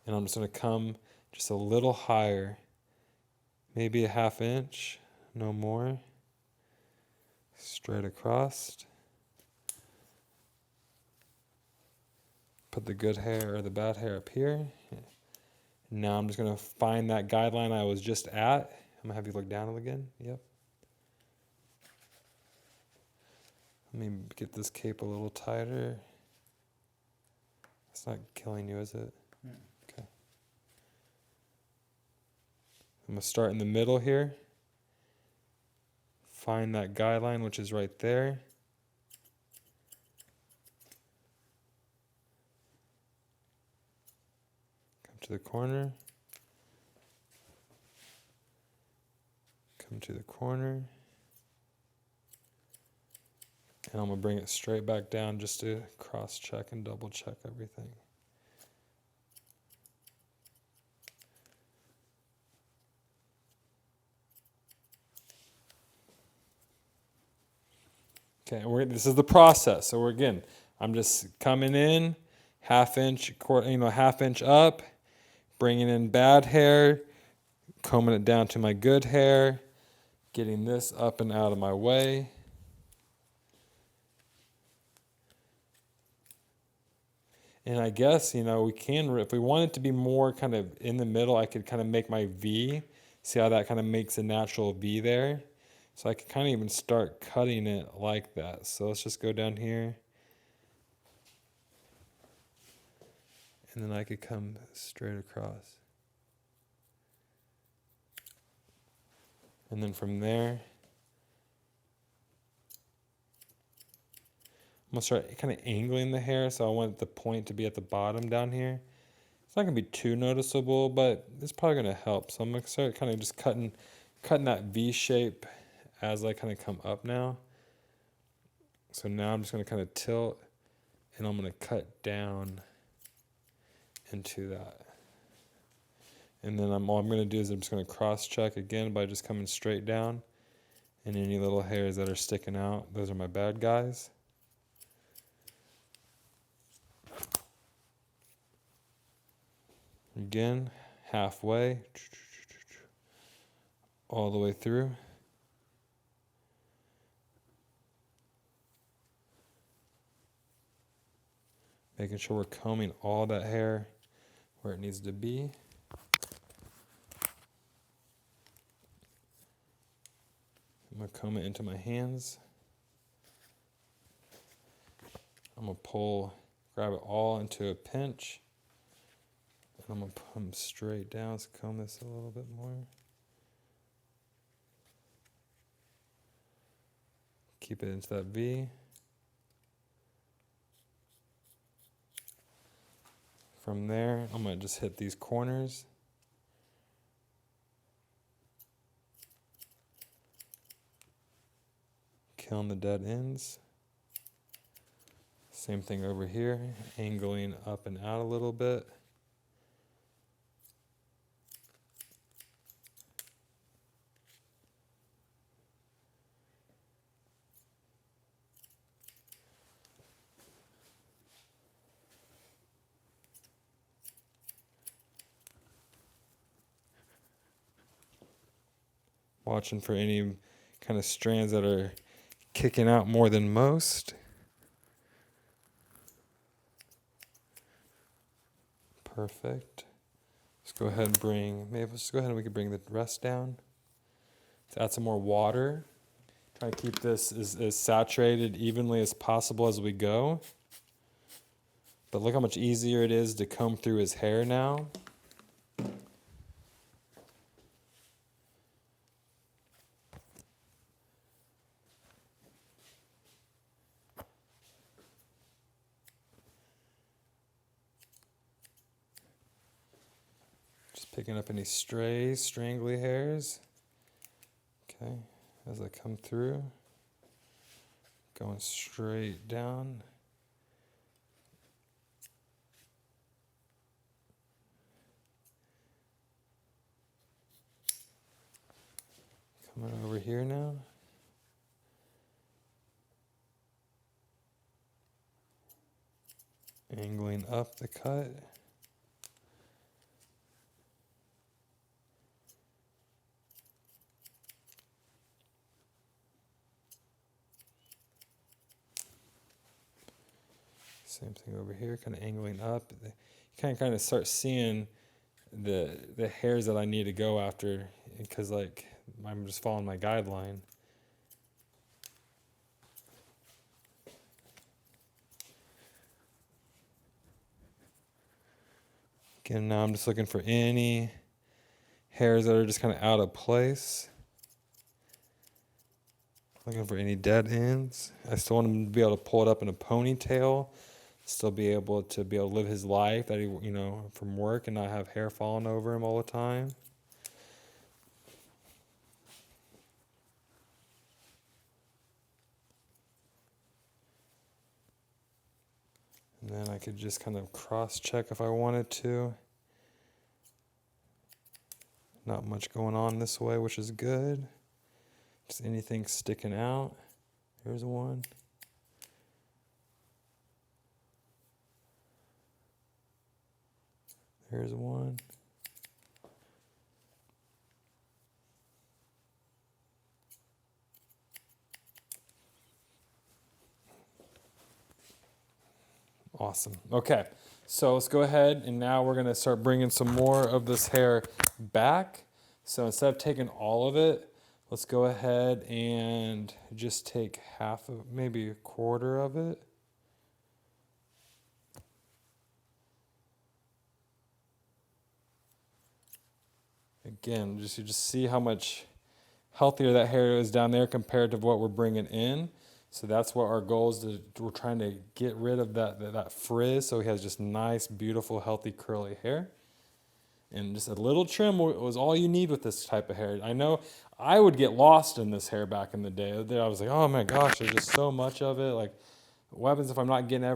and I'm just going to come just a little higher. Maybe a 1/2 inch, no more. Straight across. Put the good hair or the bad hair up here. Now I'm just going to find that guideline I was just at. I'm going to have you look down again. Yep. Let me get this cape a little tighter. It's not killing you, is it? Okay. I'm going to start in the middle here. Find that guideline, which is right there. Come to the corner. Come to the corner. And I'm going to bring it straight back down just to cross-check and double-check everything. Okay, this is the process. So I'm just coming in, 1/2 inch, 1/2 inch up, bringing in bad hair, combing it down to my good hair, getting this up and out of my way. And I guess, we can, if we want it to be more kind of in the middle, I could kind of make my V. See how that kind of makes a natural V there? So I could kind of even start cutting it like that. So let's just go down here. And then I could come straight across. And then from there, I'm going to start kind of angling the hair. So I want the point to be at the bottom down here. It's not going to be too noticeable, but it's probably going to help. So I'm going to start kind of just cutting that V shape as I kind of come up now. So now I'm just going to kind of tilt, and I'm going to cut down into that. And then all I'm going to do is I'm just going to cross-check again by just coming straight down. And any little hairs that are sticking out, those are my bad guys. Again, halfway, all the way through. Making sure we're combing all that hair where it needs to be. I'm going to comb it into my hands. I'm going to grab it all into a pinch. I'm going to put them straight down. Let's comb this a little bit more. Keep it into that V. From there, I'm going to just hit these corners. Killing the dead ends. Same thing over here, angling up and out a little bit. Watching for any kind of strands that are kicking out more than most. Perfect. Let's go ahead and let's go ahead and we can bring the rest down. Let's add some more water. Try to keep this as saturated evenly as possible as we go. But look how much easier it is to comb through his hair now. Picking up any stray, strangly hairs. Okay, as I come through, going straight down. Coming over here now. Angling up the cut. Same thing over here, kind of angling up. You kind of start seeing the hairs that I need to go after, because like I'm just following my guideline. Again, now I'm just looking for any hairs that are just kind of out of place. Looking for any dead ends. I still want him to be able to pull it up in a ponytail. Still be able to live his life that he, from work and not have hair falling over him all the time. And then I could just kind of cross-check if I wanted to. Not much going on this way, which is good. Just anything sticking out. Here's one. Here's one. Awesome. Okay, so let's go ahead and now we're going to start bringing some more of this hair back. So instead of taking all of it, let's go ahead and just take half of, maybe a quarter of it. Again, you just see how much healthier that hair is down there compared to what we're bringing in. So that's what our goal is. We're trying to get rid of that frizz so he has just nice, beautiful, healthy, curly hair. And just a little trim was all you need with this type of hair. I know I would get lost in this hair back in the day. I was like, oh my gosh, there's just so much of it. Like, what happens if I'm not getting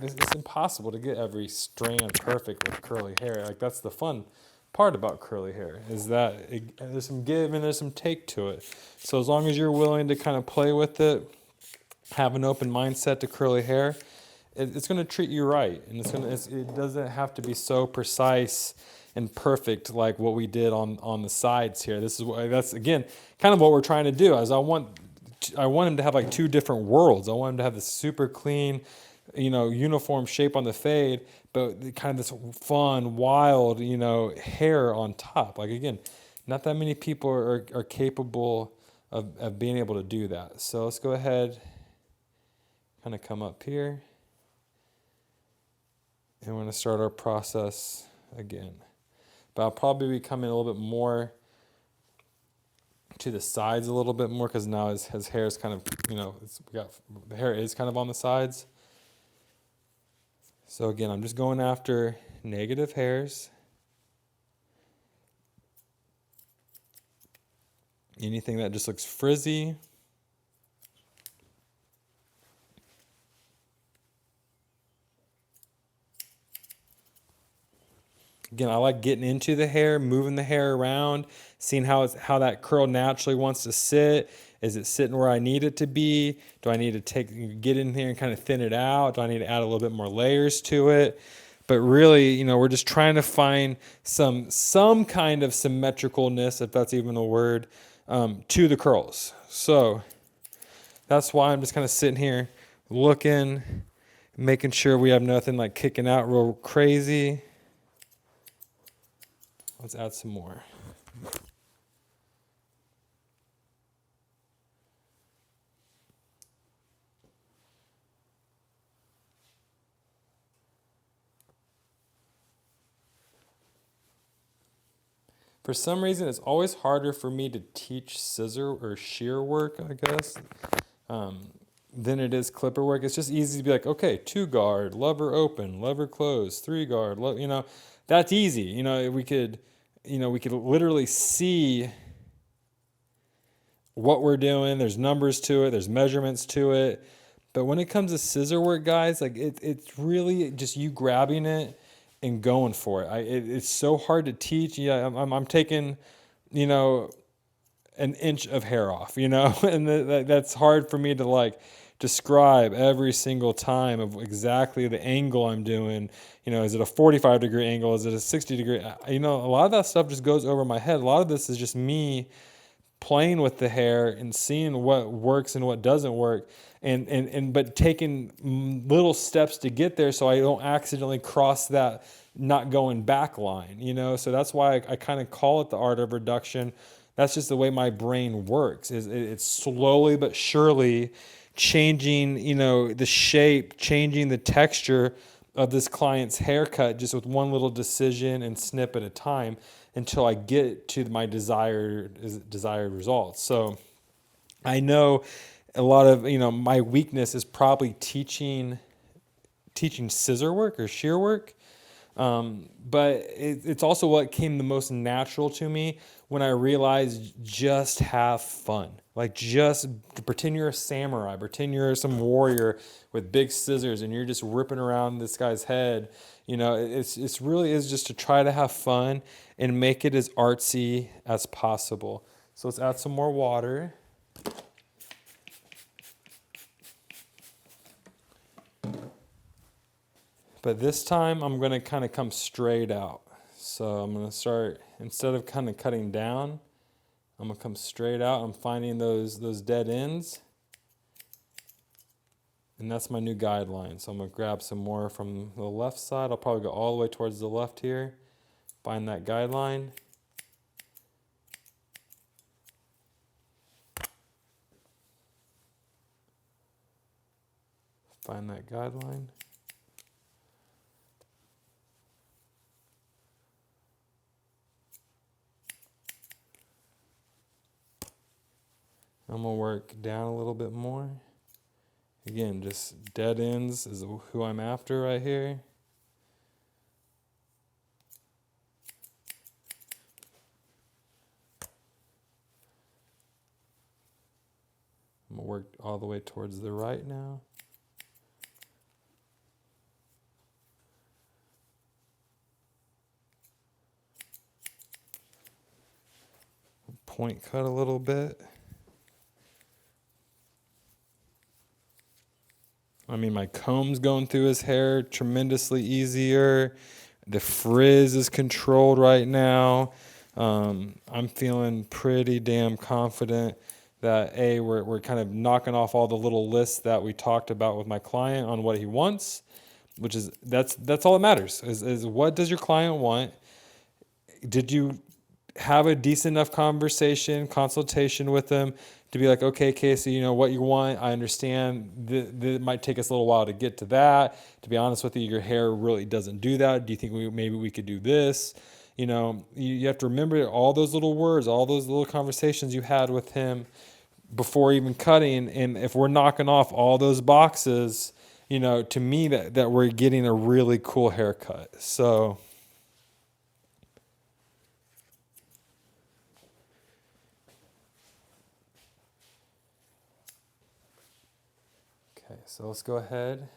it's impossible to get every strand perfect with curly hair. Like, that's the fun part about curly hair, is that there's some give and there's some take to it. So as long as you're willing to kind of play with it, have an open mindset to curly hair, it's going to treat you right. And it doesn't have to be so precise and perfect like what we did on the sides here. That's again kind of what we're trying to do. As I want him to have like two different worlds. I want him to have this super clean, uniform shape on the fade, but kind of this fun, wild, hair on top. Like, again, not that many people are capable of being able to do that. So let's go ahead, kind of come up here, and we're going to start our process again. But I'll probably be coming a little bit more to the sides a little bit more because now his hair is kind of, the hair is kind of on the sides. So again, I'm just going after negative hairs. Anything that just looks frizzy. Again, I like getting into the hair, moving the hair around, seeing how that curl naturally wants to sit. Is it sitting where I need it to be? Do I need to get in here and kind of thin it out? Do I need to add a little bit more layers to it? But really, we're just trying to find some kind of symmetricalness, if that's even a word, to the curls. So that's why I'm just kind of sitting here looking, making sure we have nothing like kicking out real crazy. Let's add some more. For some reason, it's always harder for me to teach scissor or shear work, I guess, than it is clipper work. It's just easy to be like, okay, 2 guard, lever open, lever close, 3 guard, that's easy. We could literally see what we're doing. There's numbers to it. There's measurements to it. But when it comes to scissor work, guys, like it's really just you grabbing it and going for it. It's so hard to teach. Yeah, I'm taking, an inch of hair off, and that's hard for me to like describe every single time of exactly the angle I'm doing. Is it a 45-degree angle? Is it a 60-degree? A lot of that stuff just goes over my head. A lot of this is just me playing with the hair and seeing what works and what doesn't work, but taking little steps to get there so I don't accidentally cross that not going back line. So that's why I kind of call it the art of reduction. That's just the way my brain works. It's slowly but surely changing, the shape, changing the texture of this client's haircut just with one little decision and snip at a time until I get to my desired results. So I know a lot of, my weakness is probably teaching scissor work or shear work. But it's also what came the most natural to me when I realized just have fun. Like just pretend you're a samurai, pretend you're some warrior with big scissors and you're just ripping around this guy's head. It's really is just to try to have fun and make it as artsy as possible. So let's add some more water. But this time I'm going to kind of come straight out. So I'm going to start, instead of kind of cutting down, I'm going to come straight out. I'm finding those dead ends. And that's my new guideline. So I'm going to grab some more from the left side. I'll probably go all the way towards the left here. Find that guideline. Find that guideline. I'm going to work down a little bit more. Again, just dead ends is who I'm after right here. I'm going to work all the way towards the right now. Point cut a little bit. My comb's going through his hair tremendously easier. The frizz is controlled right now. I'm feeling pretty damn confident that we're kind of knocking off all the little lists that we talked about with my client on what he wants, which is that's all that matters. Is what does your client want? Did you have a decent enough consultation with them to be like, okay, Casey, you know what you want. I understand it might take us a little while to get to that. To be honest with you, your hair really doesn't do that. Do you think maybe we could do this? You know, you have to remember all those little words, all those little conversations you had with him before even cutting. And if we're knocking off all those boxes, you know, to me that we're getting a really cool haircut. So okay, so let's go ahead,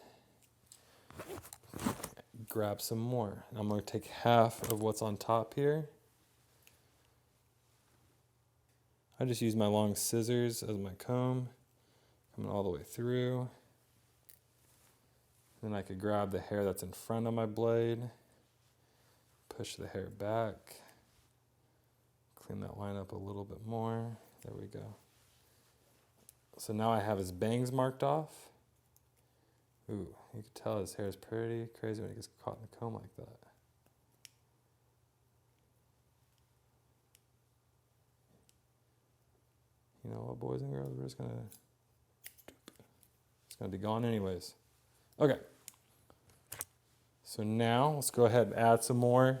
grab some more. I'm going to take half of what's on top here. I just use my long scissors as my comb, coming all the way through. Then I could grab the hair that's in front of my blade, push the hair back, clean that line up a little bit more. There we go. So now I have his bangs marked off. Ooh, you can tell his hair is pretty crazy when it gets caught in the comb like that. You know what, boys and girls, it's gonna be gone anyways. Okay. So now let's go ahead and add some more.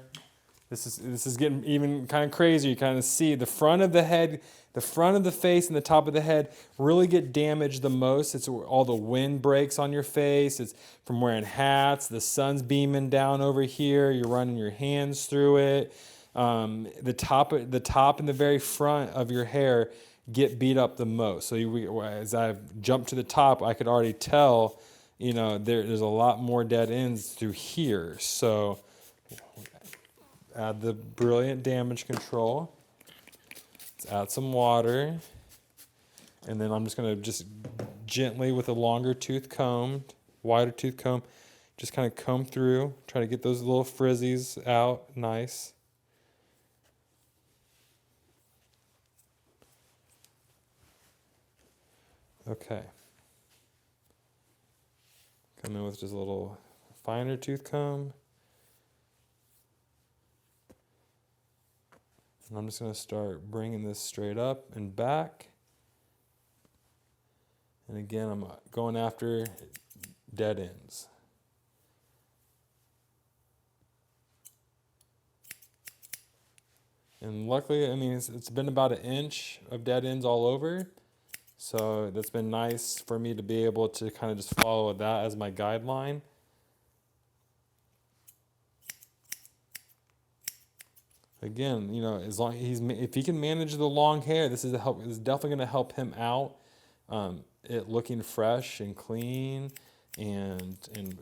This is getting even kind of crazy. You kind of see the front of the head, the front of the face, and the top of the head really get damaged the most. It's all the wind breaks on your face. It's from wearing hats. The sun's beaming down over here. You're running your hands through it. The top and the very front of your hair get beat up the most. So as I've jumped to the top, I could already tell, you know, there's a lot more dead ends through here. So add the brilliant damage control. Let's add some water. And then I'm just going to just gently with a longer tooth comb, wider tooth comb, just kind of comb through, try to get those little frizzies out nice. Okay. Come in with just a little finer tooth comb. And I'm just going to start bringing this straight up and back. And again, I'm going after dead ends. And luckily, I mean, it's been about 1 inch of dead ends all over. So that's been nice for me to be able to kind of just follow that as my guideline. Again, you know, as long if he can manage the long hair, this is definitely going to help him out. It looking fresh and clean and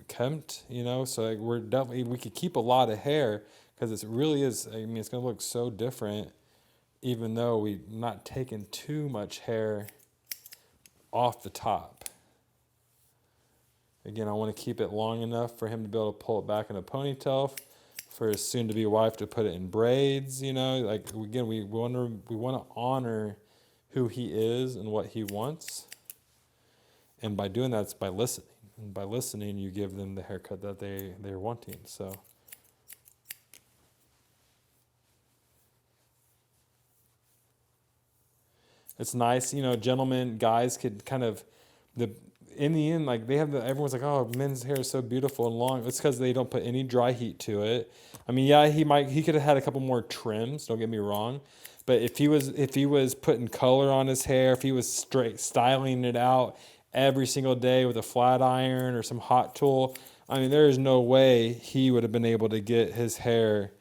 kempt, you know. So like we could keep a lot of hair because it really is. I mean, it's going to look so different, even though we're not taking too much hair off the top. Again, I want to keep it long enough for him to be able to pull it back in a ponytail, for his soon-to-be wife to put it in braids. You know, like again, we want to honor who he is and what he wants, and by doing that, it's by listening. And by listening, you give them the haircut that they're wanting. So. It's nice, you know, gentlemen, guys could kind of, in the end, like everyone's like, oh, men's hair is so beautiful and long. It's because they don't put any dry heat to it. I mean, yeah, he could have had a couple more trims, don't get me wrong. But if he was putting color on his hair, if he was straight styling it out every single day with a flat iron or some hot tool, I mean, there is no way he would have been able to get his hair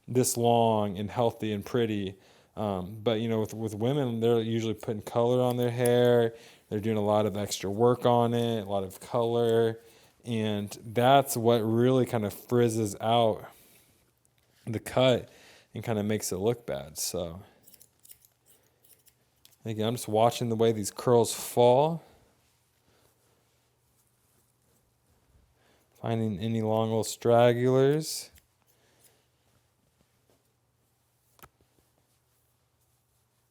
this long and healthy and pretty. But you know, with women, they're usually putting color on their hair. They're doing a lot of extra work on it, a lot of color, and that's what really kind of frizzes out the cut and kind of makes it look bad. So again, I'm just watching the way these curls fall, finding any long little stragglers.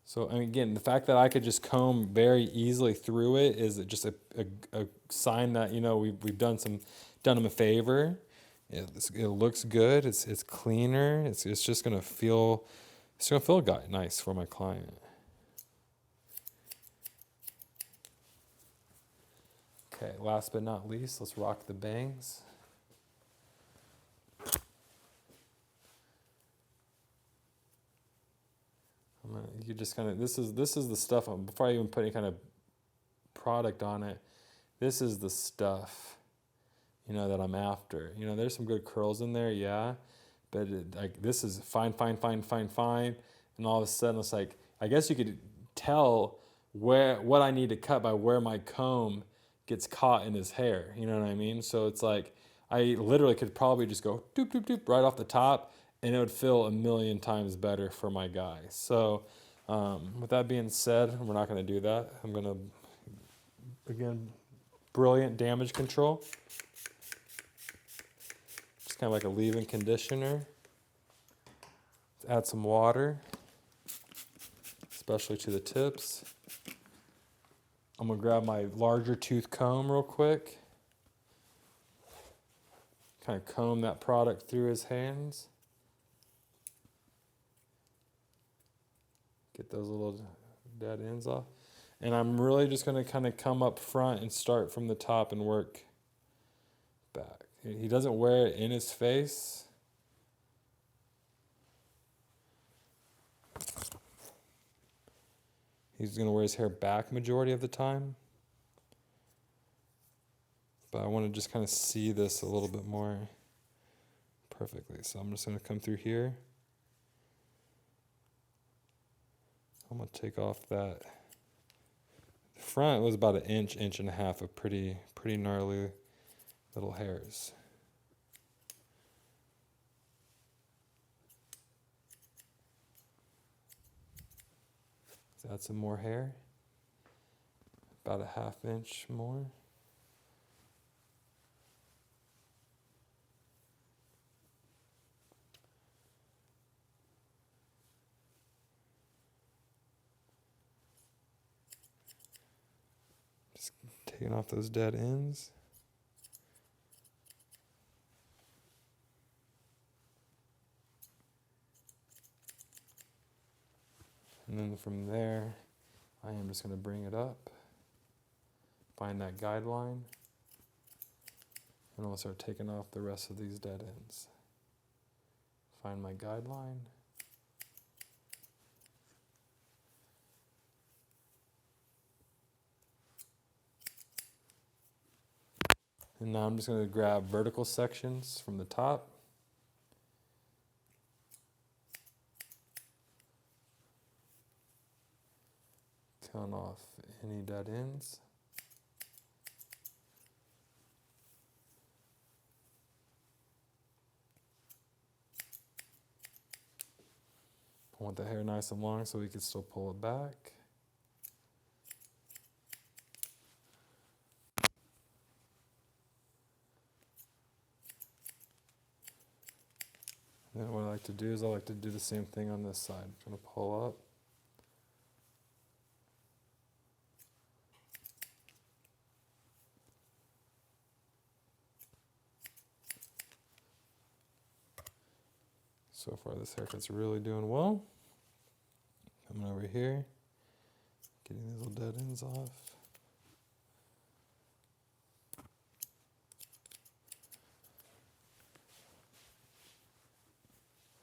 So, and again, the fact that I could just comb very easily through it is just a sign that, you know, we've done him a favor. It looks good. It's cleaner. It's just gonna feel nice for my client. Okay, last but not least, let's rock the bangs. You just kind of, this is the stuff, before I even put any kind of product on it, this is the stuff, that I'm after. There's some good curls in there, yeah, but this is fine, and all of a sudden it's like, I guess you could tell what I need to cut by where my comb gets caught in his hair, you know what I mean? So it's like, I literally could probably just go doop, doop, doop right off the top, and it would feel a million times better for my guy. So with that being said, we're not going to do that. I'm going to, again, brilliant damage control. Just kind of like a leave-in conditioner. Let's add some water, especially to the tips. I'm going to grab my larger tooth comb real quick. Kind of comb that product through his hands. Get those little dead ends off. And I'm really just going to kind of come up front and start from the top and work back. He doesn't wear it in his face. He's going to wear his hair back majority of the time. But I want to just kind of see this a little bit more perfectly. So I'm just going to come through here. I'm going to take off that. The front was about an inch and a half of pretty gnarly little hairs. Let's add some more hair. About a ½ inch more. Just taking off those dead ends. And then from there, I am just going to bring it up, find that guideline, and I'll start taking off the rest of these dead ends. Find my guideline. And now I'm just going to grab vertical sections from the top. Count off any dead ends. I want the hair nice and long so we can still pull it back. Then what I like to do is I like to do the same thing on this side. I'm going to pull up. So far this haircut's really doing well. Coming over here, getting these little dead ends off.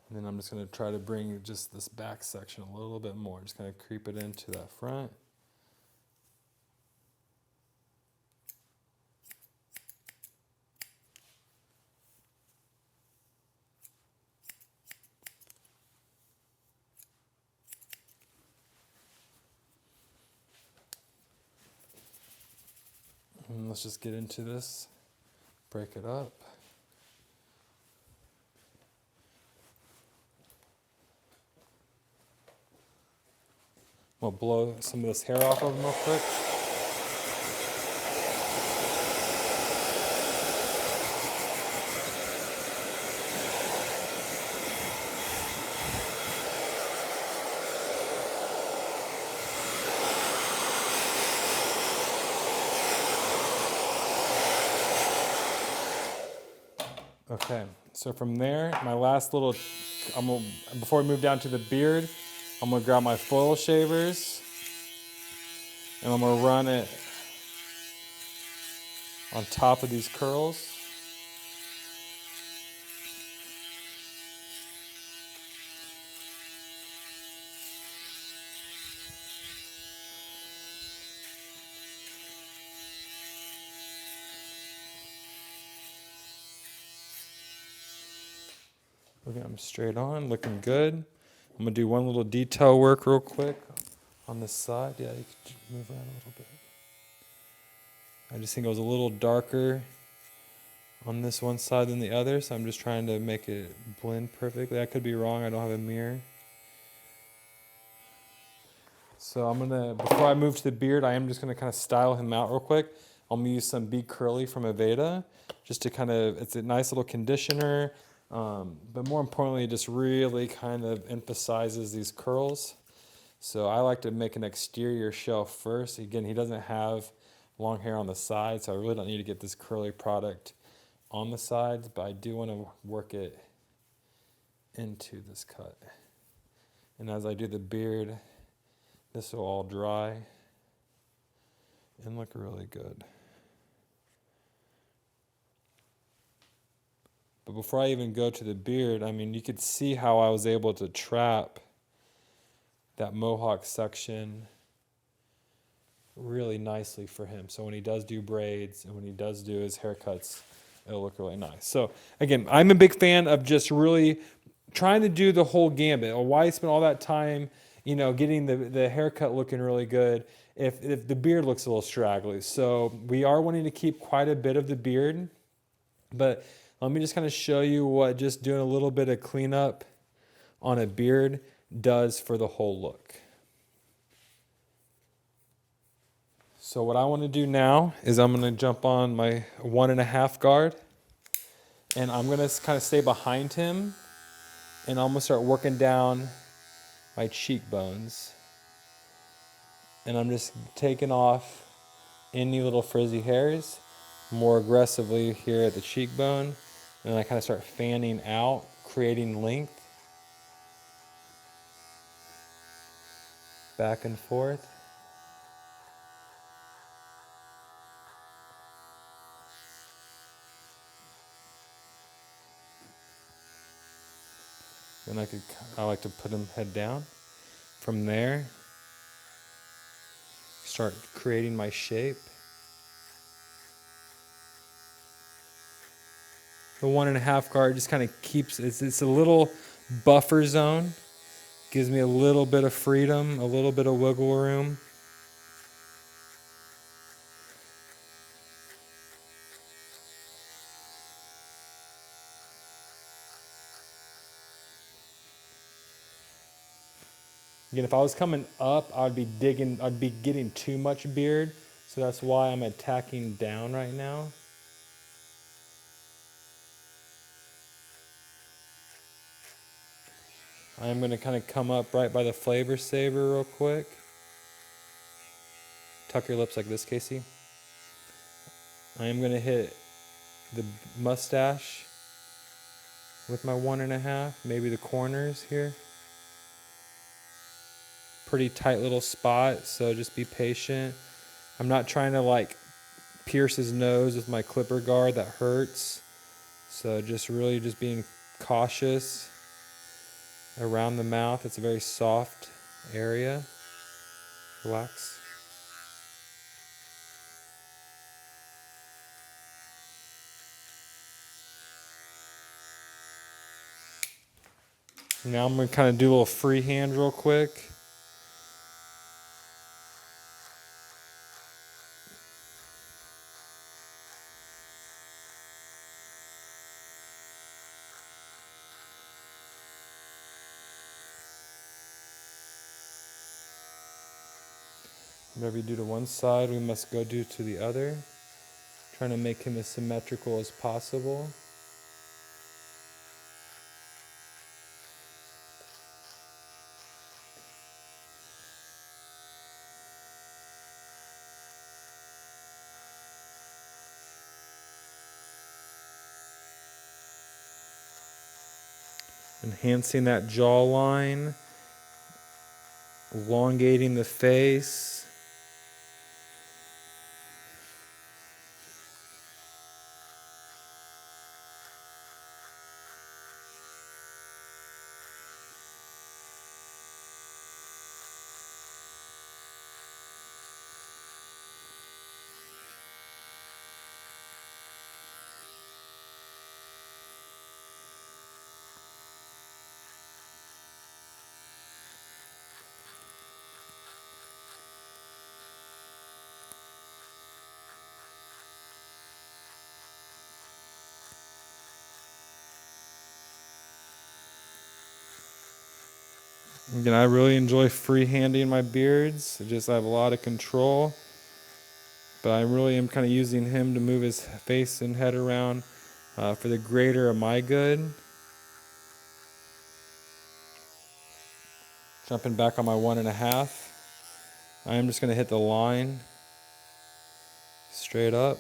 And then I'm just going to try to bring just this back section a little bit more. Just kind of creep it into that front. And let's just get into this, break it up. We'll blow some of this hair off of them real quick. Okay, so from there, my last little, before we move down to the beard, I'm gonna grab my foil shavers and I'm gonna run it on top of these curls. Look at them straight on, looking good. I'm gonna do one little detail work real quick on this side. Yeah, you could move around a little bit. I just think it was a little darker on this one side than the other, so I'm just trying to make it blend perfectly. I could be wrong, I don't have a mirror. So I'm gonna, before I move to the beard, I am just gonna kind of style him out real quick. I'm gonna use some Be Curly from Aveda, just to kind of, it's a nice little conditioner, but more importantly, it just really kind of emphasizes these curls. So I like to make an exterior shell first. Again, he doesn't have long hair on the sides, so I really don't need to get this curly product on the sides, but I do want to work it into this cut. And as I do the beard, this will all dry and look really good. But before I even go to the beard, I mean, you could see how I was able to trap that mohawk section really nicely for him. So when he does do braids and when he does do his haircuts, it'll look really nice. So again, I'm a big fan of just really trying to do the whole gambit. Why spend all that time, you know, getting the haircut looking really good if the beard looks a little straggly. So we are wanting to keep quite a bit of the beard, but let me just kind of show you what just doing a little bit of cleanup on a beard does for the whole look. So what I want to do now is I'm going to jump on my 1.5 guard, and I'm going to kind of stay behind him, and I'm going to start working down my cheekbones. And I'm just taking off any little frizzy hairs more aggressively here at the cheekbone. And I kind of start fanning out, creating length. Back and forth. Then I like to put him head down. From there, start creating my shape. The 1.5 guard just kind of keeps, it's a little buffer zone. Gives me a little bit of freedom, a little bit of wiggle room. Again, if I was coming up, I'd be getting too much beard. So that's why I'm attacking down right now. I'm going to kind of come up right by the flavor saver real quick. Tuck your lips like this, Casey. I am going to hit the mustache with my 1.5, maybe the corners here. Pretty tight little spot, so just be patient. I'm not trying to like pierce his nose with my clipper guard, that hurts. So just really just being cautious around the mouth. It's a very soft area. Relax. Now I'm going to kind of do a little freehand real quick. Whatever you do to one side, we must go do to the other. Trying to make him as symmetrical as possible. Enhancing that jawline, elongating the face. Again, I really enjoy freehanding my beards. I have a lot of control. But I really am kind of using him to move his face and head around for the greater of my good. Jumping back on my 1.5. I am just going to hit the line straight up.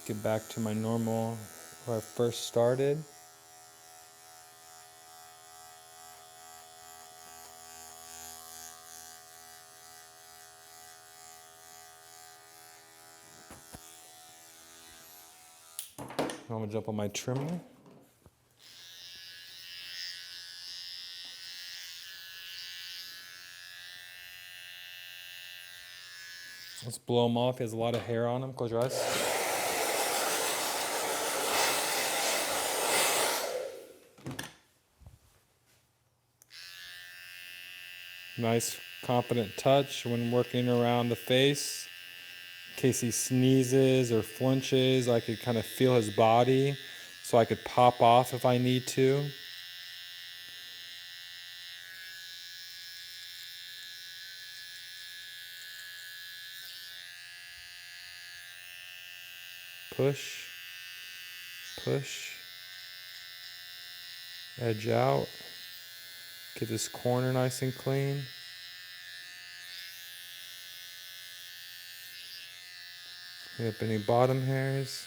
Get back to my normal where I first started. I'm going to jump on my trimmer. Let's blow him off. He has a lot of hair on him. Close your eyes. Nice, confident touch when working around the face. In case he sneezes or flinches, I could kind of feel his body so I could pop off if I need to. Push, push, edge out. Get this corner nice and clean. Clean up any bottom hairs.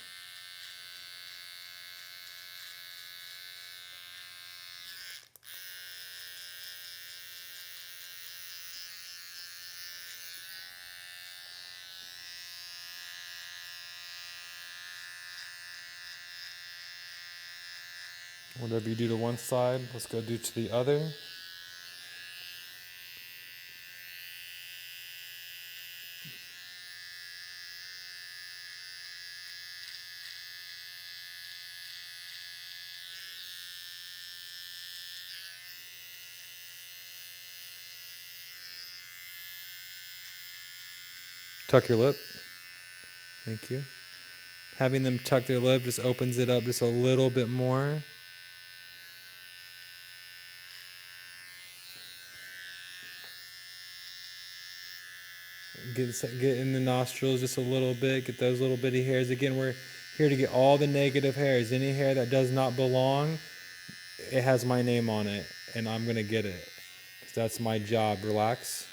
Whatever you do to one side, let's go do to the other. Tuck your lip. Thank you. Having them tuck their lip just opens it up just a little bit more. Get in the nostrils just a little bit. Get those little bitty hairs. Again, we're here to get all the negative hairs. Any hair that does not belong, it has my name on it, and I'm going to get it. Because that's my job. Relax.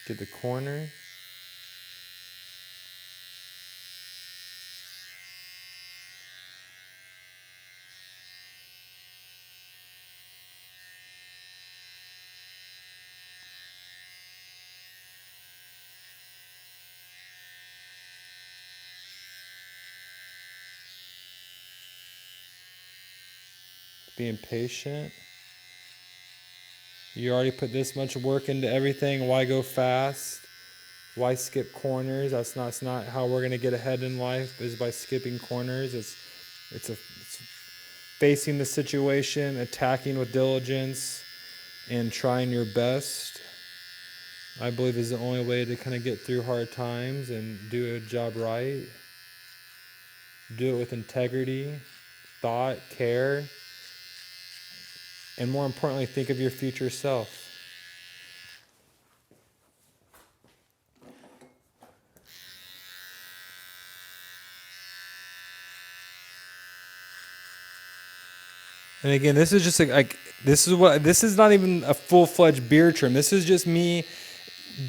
Get the corner. Being patient. You already put this much work into everything. Why go fast? Why skip corners? That's not how we're going to get ahead in life, is by skipping corners. It's facing the situation, attacking with diligence, and trying your best. I believe is the only way to kind of get through hard times and do a job right. Do it with integrity, thought, care, and more importantly, think of your future self. And again, this is just this is not even a full-fledged beard trim. This is just me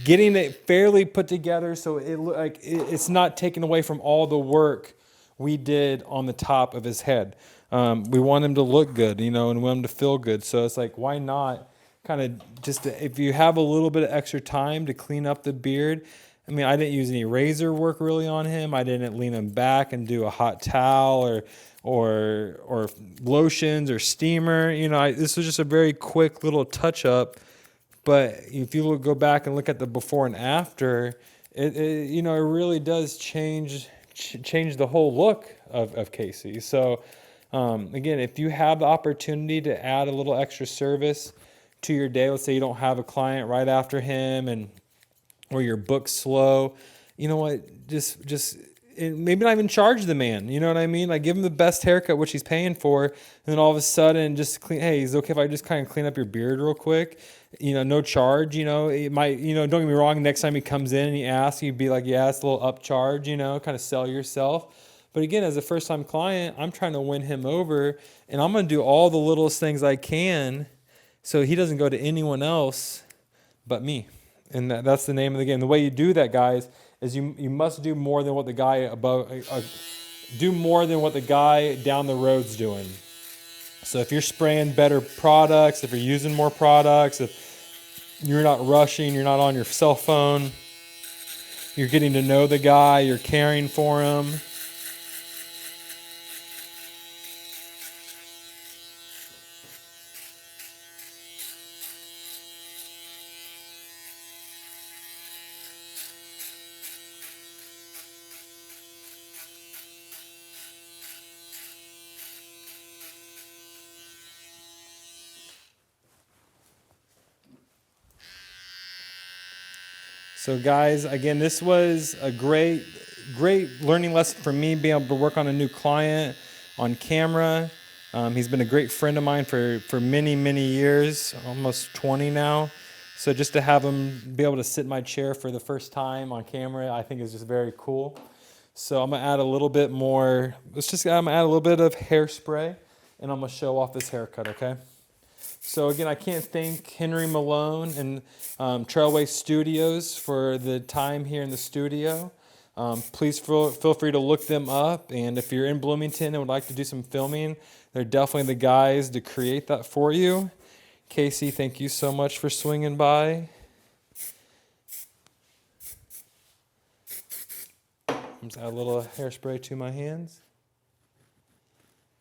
getting it fairly put together so it's not taken away from all the work we did on the top of his head. We want him to look good, and we want him to feel good. So it's like, why not kind of just if you have a little bit of extra time to clean up the beard, I mean, I didn't use any razor work really on him. I didn't lean him back and do a hot towel or lotions or steamer. You know, this was just a very quick little touch up. But if you go back and look at the before and after, it really does change the whole look of Casey. So again, if you have the opportunity to add a little extra service to your day, let's say you don't have a client right after him or you're booked slow, you know what, just maybe not even charge the man, you know what I mean? Like, give him the best haircut, which he's paying for, and then all of a sudden just clean, hey, is it okay if I just kind of clean up your beard real quick? You know, no charge, you know, it might, you know, don't get me wrong, next time he comes in and he asks, you'd be like, yeah, it's a little upcharge, you know, kind of sell yourself. But again, as a first-time client, I'm trying to win him over, and I'm going to do all the littlest things I can so he doesn't go to anyone else but me. And that's the name of the game. The way you do that, guys, is you must do more than what the guy do more than what the guy down the road's doing. So if you're spraying better products, if you're using more products, if you're not rushing, you're not on your cell phone, you're getting to know the guy, you're caring for him. So guys, again, this was a great learning lesson for me, being able to work on a new client on camera. He's been a great friend of mine for many, many years, almost 20 now. So just to have him be able to sit in my chair for the first time on camera, I think is just very cool. So I'm gonna add a little bit more, I'm gonna add a little bit of hairspray, and I'm gonna show off this haircut, okay? So again, I can't thank Henry Malone and Trailway Studios for the time here in the studio. Please feel free to look them up. And if you're in Bloomington and would like to do some filming, they're definitely the guys to create that for you. Casey, thank you so much for swinging by. Just add a little hairspray to my hands.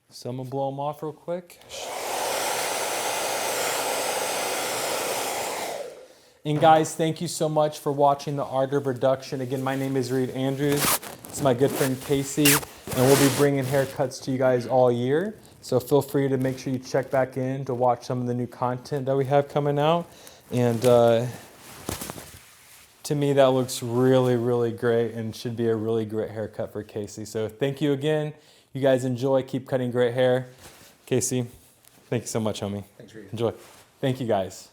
So I'm gonna blow them off real quick. And guys, thank you so much for watching The Art of Reduction. Again, my name is Reed Andrews. It's my good friend Casey, and we'll be bringing haircuts to you guys all year. So feel free to make sure you check back in to watch some of the new content that we have coming out. And to me, that looks really, really great and should be a really great haircut for Casey. So thank you again. You guys enjoy. Keep cutting great hair. Casey, thank you so much, homie. Thanks, Reed. Enjoy. Thank you, guys.